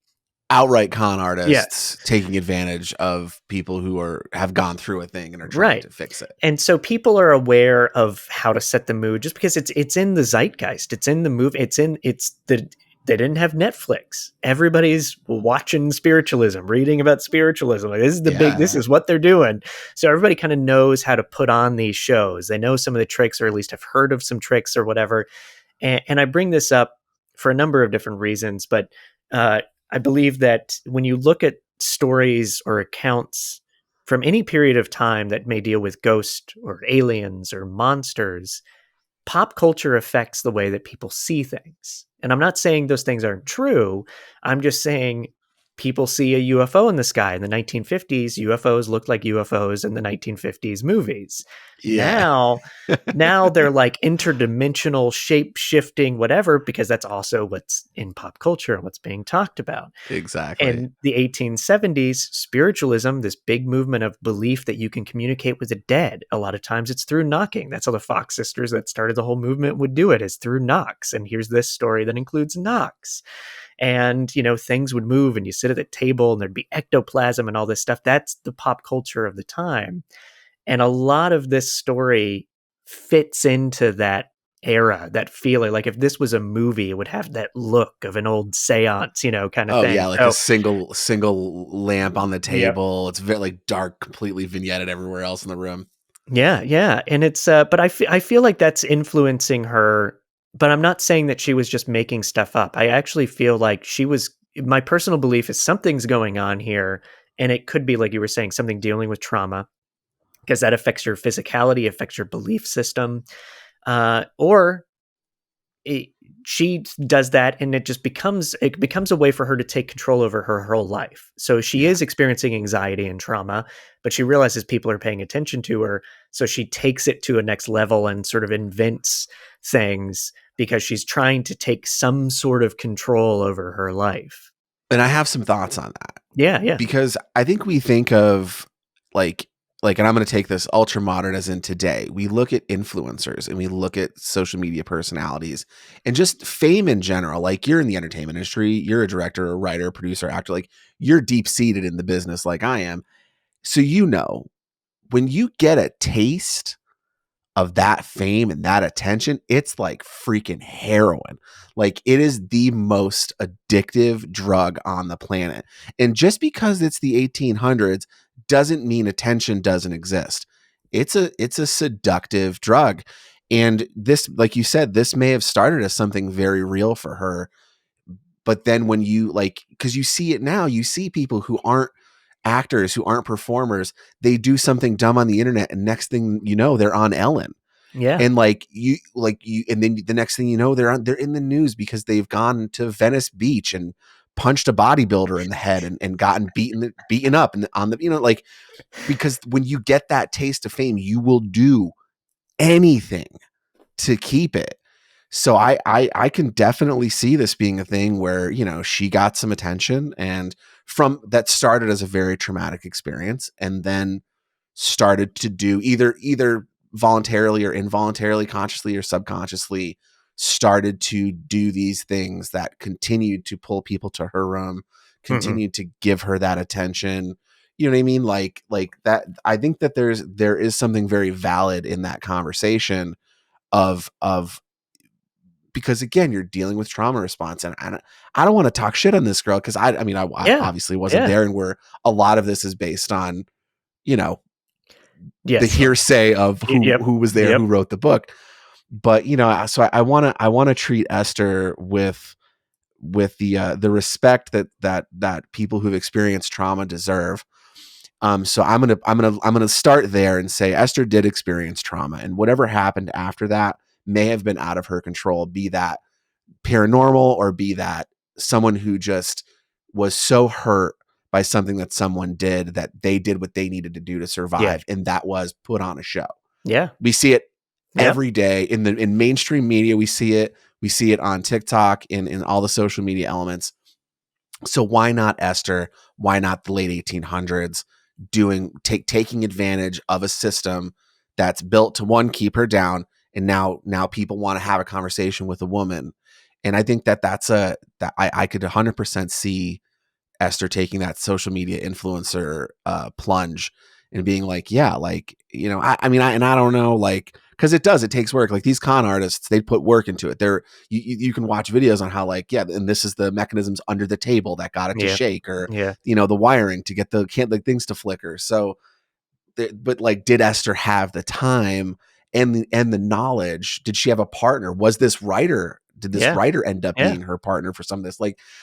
outright con Yeah. artists taking advantage of people who have gone through a thing and are trying Right. to fix it. And so people are aware of how to set the mood, just because it's in the zeitgeist. It's in the movie. They didn't have Netflix. Everybody's watching spiritualism, reading about spiritualism. Like, this is what they're doing. So everybody kind of knows how to put on these shows. They know some of the tricks, or at least have heard of some tricks or whatever. And I bring this up for a number of different reasons, but I believe that when you look at stories or accounts from any period of time that may deal with ghosts or aliens or monsters, pop culture affects the way that people see things. And I'm not saying those things aren't true. I'm just saying people see a UFO in the sky. In the 1950s, UFOs looked like UFOs in the 1950s movies. Yeah. Now they're like interdimensional, shape-shifting, whatever, because that's also what's in pop culture and what's being talked about. Exactly. In the 1870s, spiritualism, this big movement of belief that you can communicate with the dead, a lot of times it's through knocking. That's how the Fox sisters that started the whole movement would do it, is through knocks. And here's this story that includes knocks. And, things would move and you sit at the table and there'd be ectoplasm and all this stuff. That's the pop culture of the time. And a lot of this story fits into that era, that feeling. Like if this was a movie, it would have that look of an old seance, kind of Oh thing. yeah, like a single lamp on the table. Yep. It's very like dark, completely vignetted everywhere else in the room. Yeah. And it's, but I feel like that's influencing her, but I'm not saying that she was just making stuff up. I actually feel like my personal belief is something's going on here. And it could be, like you were saying, something dealing with trauma, because that affects your physicality, affects your belief system. Or she does that and it becomes a way for her to take control over her whole life. So she is experiencing anxiety and trauma, but she realizes people are paying attention to her. So she takes it to a next level and sort of invents things because she's trying to take some sort of control over her life. And I have some thoughts on that. Yeah. Because I think we think of like, and I'm going to take this ultra modern as in today. We look at influencers and we look at social media personalities and just fame in general. Like you're in the entertainment industry, you're a director, a writer, producer, actor, like you're deep seated in the business like I am. So, when you get a taste of that fame and that attention, it's like freaking heroin. Like it is the most addictive drug on the planet. And just because it's the 1800s doesn't mean attention doesn't exist. It's a seductive drug. And this, like you said, this may have started as something very real for her. But then when you because you see it now, you see people who aren't actors, who aren't performers, they do something dumb on the internet and next thing you know, they're on Ellen. Yeah. And and then the next thing you know, they're in the news because they've gone to Venice Beach and punched a bodybuilder in the head and gotten beaten up and on the, because when you get that taste of fame, you will do anything to keep it. So I can definitely see this being a thing where, she got some attention and from that started as a very traumatic experience and then started to do either voluntarily or involuntarily, consciously or subconsciously, started to do these things that continued to pull people to her room, continued to give her that attention. You know what I mean? Like that. I think that there is something very valid in that conversation of because again, you're dealing with trauma response, and I don't want to talk shit on this girl because I obviously wasn't there, and where a lot of this is based on, the hearsay of who was there, who wrote the book. But so I want to treat Esther with the respect that people who've experienced trauma deserve. So I'm gonna start there and say Esther did experience trauma, and whatever happened after that may have been out of her control, be that paranormal or be that someone who just was so hurt by something that someone did that they did what they needed to do to survive. And that was put on a show. Yeah. We see it every day in mainstream media. We see it on TikTok in all the social media elements. So why not Esther? Why not the late 1800s taking advantage of a system that's built to keep her down. And now people want to have a conversation with a woman. And I think that I could 100% see Esther taking that social media influencer plunge and being like, I don't know, because it takes work. Like these con artists, they put work into it. You can watch videos on how and this is the mechanisms under the table that got it to shake, or the wiring to get the things to flicker. So, but did Esther have the time and the knowledge? Did she have a partner? Was this writer? Did this writer end up being her partner for some of this?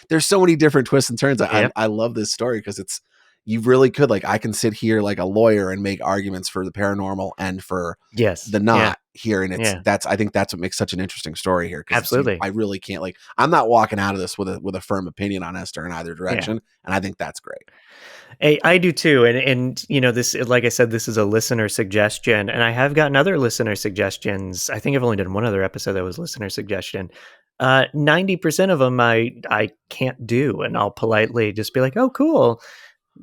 There's so many different twists and turns. I love this story because you really could, I can sit here like a lawyer and make arguments for the paranormal and for the not. here, and Yeah. I think that's what makes such an interesting story here, because Absolutely. I really can't, like, I'm not walking out of this with a firm opinion on Esther in either direction, and I think that's great. I do too, and this, like I said, this is a listener suggestion, and I have gotten other listener suggestions. I think I've only done one other episode that was listener suggestion. 90% of them I can't do, and I'll politely just be like, "Oh, cool,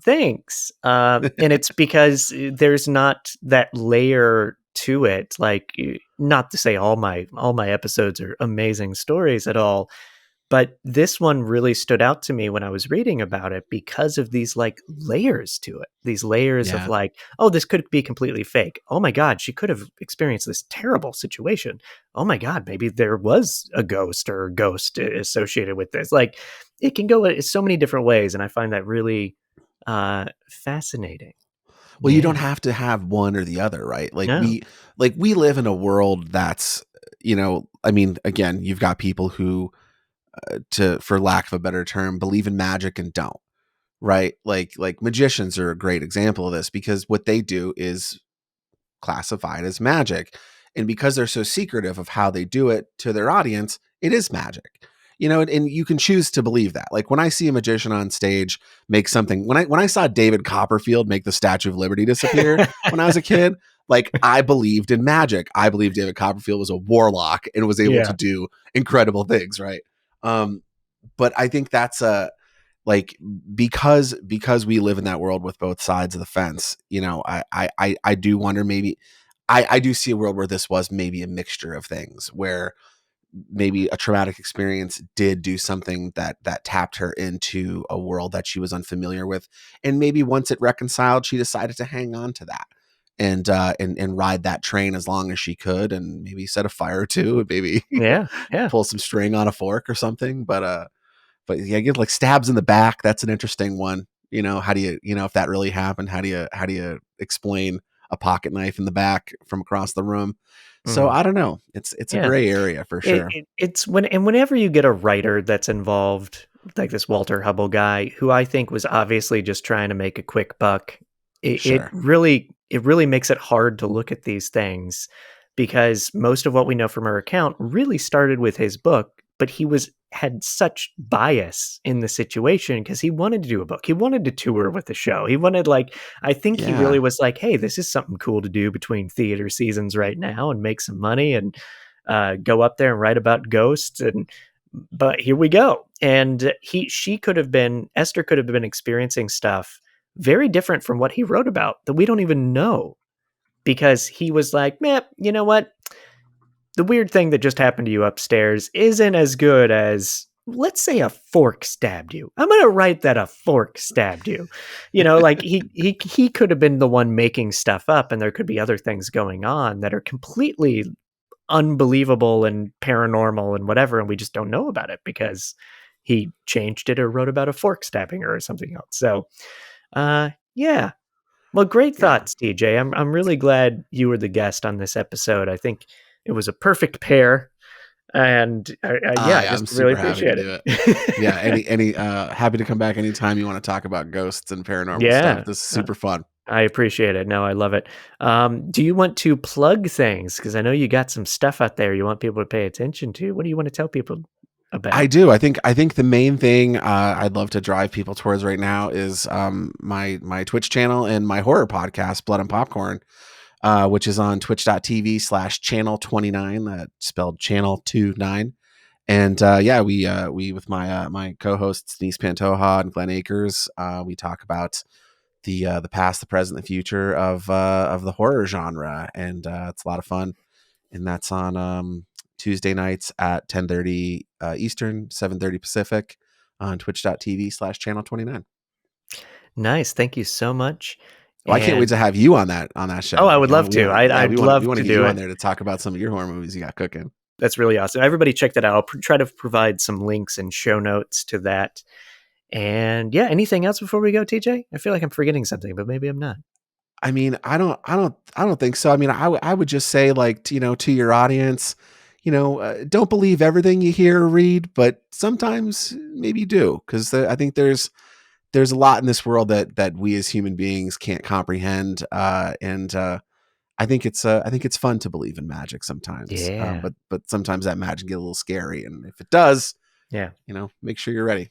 thanks." And it's because there's not that layer to it. Like, not to say all my episodes are amazing stories at all, but this one really stood out to me when I was reading about it because of these like layers to it. These layers of Yeah. like, oh, this could be completely fake. Oh my God, she could have experienced this terrible situation. Oh my God, maybe there was a ghost or ghost associated with this. Like, it can go so many different ways, and I find that really fascinating. Well, you don't Yeah. have to have one or the other, right? No. We live in a world that's, I mean, again, you've got people who, for lack of a better term, believe in magic and don't, right? Like magicians are a great example of this, because what they do is classified as magic. And because they're so secretive of how they do it to their audience, it is magic. And you can choose to believe that. Like, when I see a magician on stage make something, when I saw David Copperfield make the Statue of Liberty disappear when I was a kid, like, I believed in magic. I believed David Copperfield was a warlock and was able to do incredible things, right? But I think that's like, because we live in that world with both sides of the fence, I do wonder, maybe I do see a world where this was maybe a mixture of things, where maybe a traumatic experience did do something that tapped her into a world that she was unfamiliar with, and maybe once it reconciled, she decided to hang on to that and ride that train as long as she could, and maybe set a fire to, and maybe Yeah. Yeah. pull some string on a fork or something. But yeah, get like stabs in the back. That's an interesting one. How do you, if that really happened, how do you explain a pocket knife in the back from across the room? So Mm. I don't know. It's a Yeah. gray area for sure. It's whenever you get a writer that's involved, like this Walter Hubble guy, who I think was obviously just trying to make a quick buck, it Sure. really makes it hard to look at these things, because most of what we know from her account really started with his book, but he had such bias in the situation because he wanted to do a book. He wanted to tour with the show. He wanted, like, I think he really was like, hey, this is something cool to do between theater seasons right now and make some money and go up there and write about ghosts. But here we go. And Esther could have been experiencing stuff very different from what he wrote about that we don't even know, because he was like, man, you know what? The weird thing that just happened to you upstairs isn't as good as, let's say, a fork stabbed you. I'm going to write that a fork stabbed you. Like, he could have been the one making stuff up, and there could be other things going on that are completely unbelievable and paranormal and whatever, and we just don't know about it because he changed it or wrote about a fork stabbing her or something else. So, yeah. Well, great thoughts, TJ. I'm really glad you were the guest on this episode. I think it was a perfect pair, and I just I'm really super happy to appreciate do it. it. Yeah, any happy to come back anytime you want to talk about ghosts and paranormal stuff. This is super fun. I appreciate it. No, I love it. Do you want to plug things? Because I know you got some stuff out there you want people to pay attention to. What do you want to tell people about? I do. I think the main thing I'd love to drive people towards right now is my Twitch channel and my horror podcast, Blood and Popcorn, which is on twitch.tv/channel29, that spelled channel 29. And we with my co-hosts Denise Pantoja and Glenn Akers, we talk about the past, the present, the future of the horror genre, and it's a lot of fun. And that's on Tuesday nights at 10:30 Eastern, 7:30 Pacific, on twitch.tv/channel29. Nice. Thank you so much. Well, I can't wait to have you on that show. Oh, I would love to. I'd love we want to to get do you it on there to talk about some of your horror movies you got cooking. That's really awesome. Everybody check that out. I'll try to provide some links and show notes to that. And yeah, anything else before we go, TJ? I feel like I'm forgetting something, but maybe I'm not. I mean, I don't think so. I mean, I would just say, like, to your audience, don't believe everything you hear or read, but sometimes maybe do, because I think there's a lot in this world that we as human beings can't comprehend. And I think it's fun to believe in magic sometimes. Yeah. But sometimes that magic get a little scary, and if it does, yeah, make sure you're ready.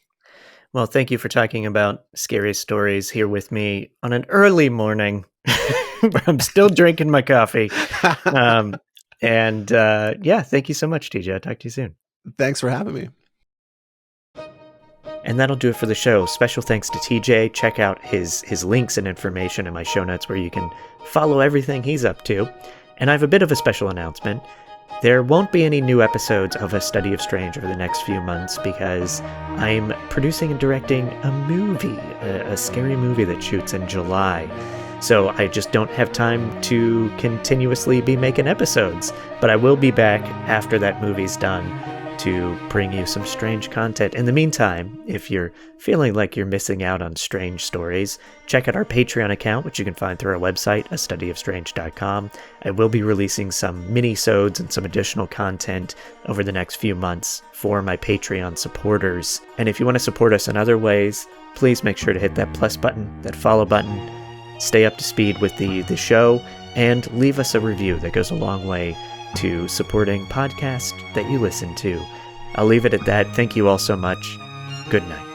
Well, thank you for talking about scary stories here with me on an early morning where I'm still drinking my coffee. Thank you so much, TJ. I'll talk to you soon. Thanks for having me. And that'll do it for the show. Special thanks to TJ. Check out his links and information in my show notes where you can follow everything he's up to. And I have a bit of a special announcement. There won't be any new episodes of A Study of Strange over the next few months because I'm producing and directing a movie, a scary movie that shoots in July. So I just don't have time to continuously be making episodes. But I will be back after that movie's done to bring you some strange content. In the meantime, if you're feeling like you're missing out on strange stories, check out our Patreon account, which you can find through our website, astudyofstrange.com. I will be releasing some mini-sodes and some additional content over the next few months for my Patreon supporters. And if you want to support us in other ways, please make sure to hit that plus button, that follow button, stay up to speed with the show, and leave us a review. That goes a long way to supporting podcasts that you listen to. I'll leave it at that. Thank you all so much. Good night.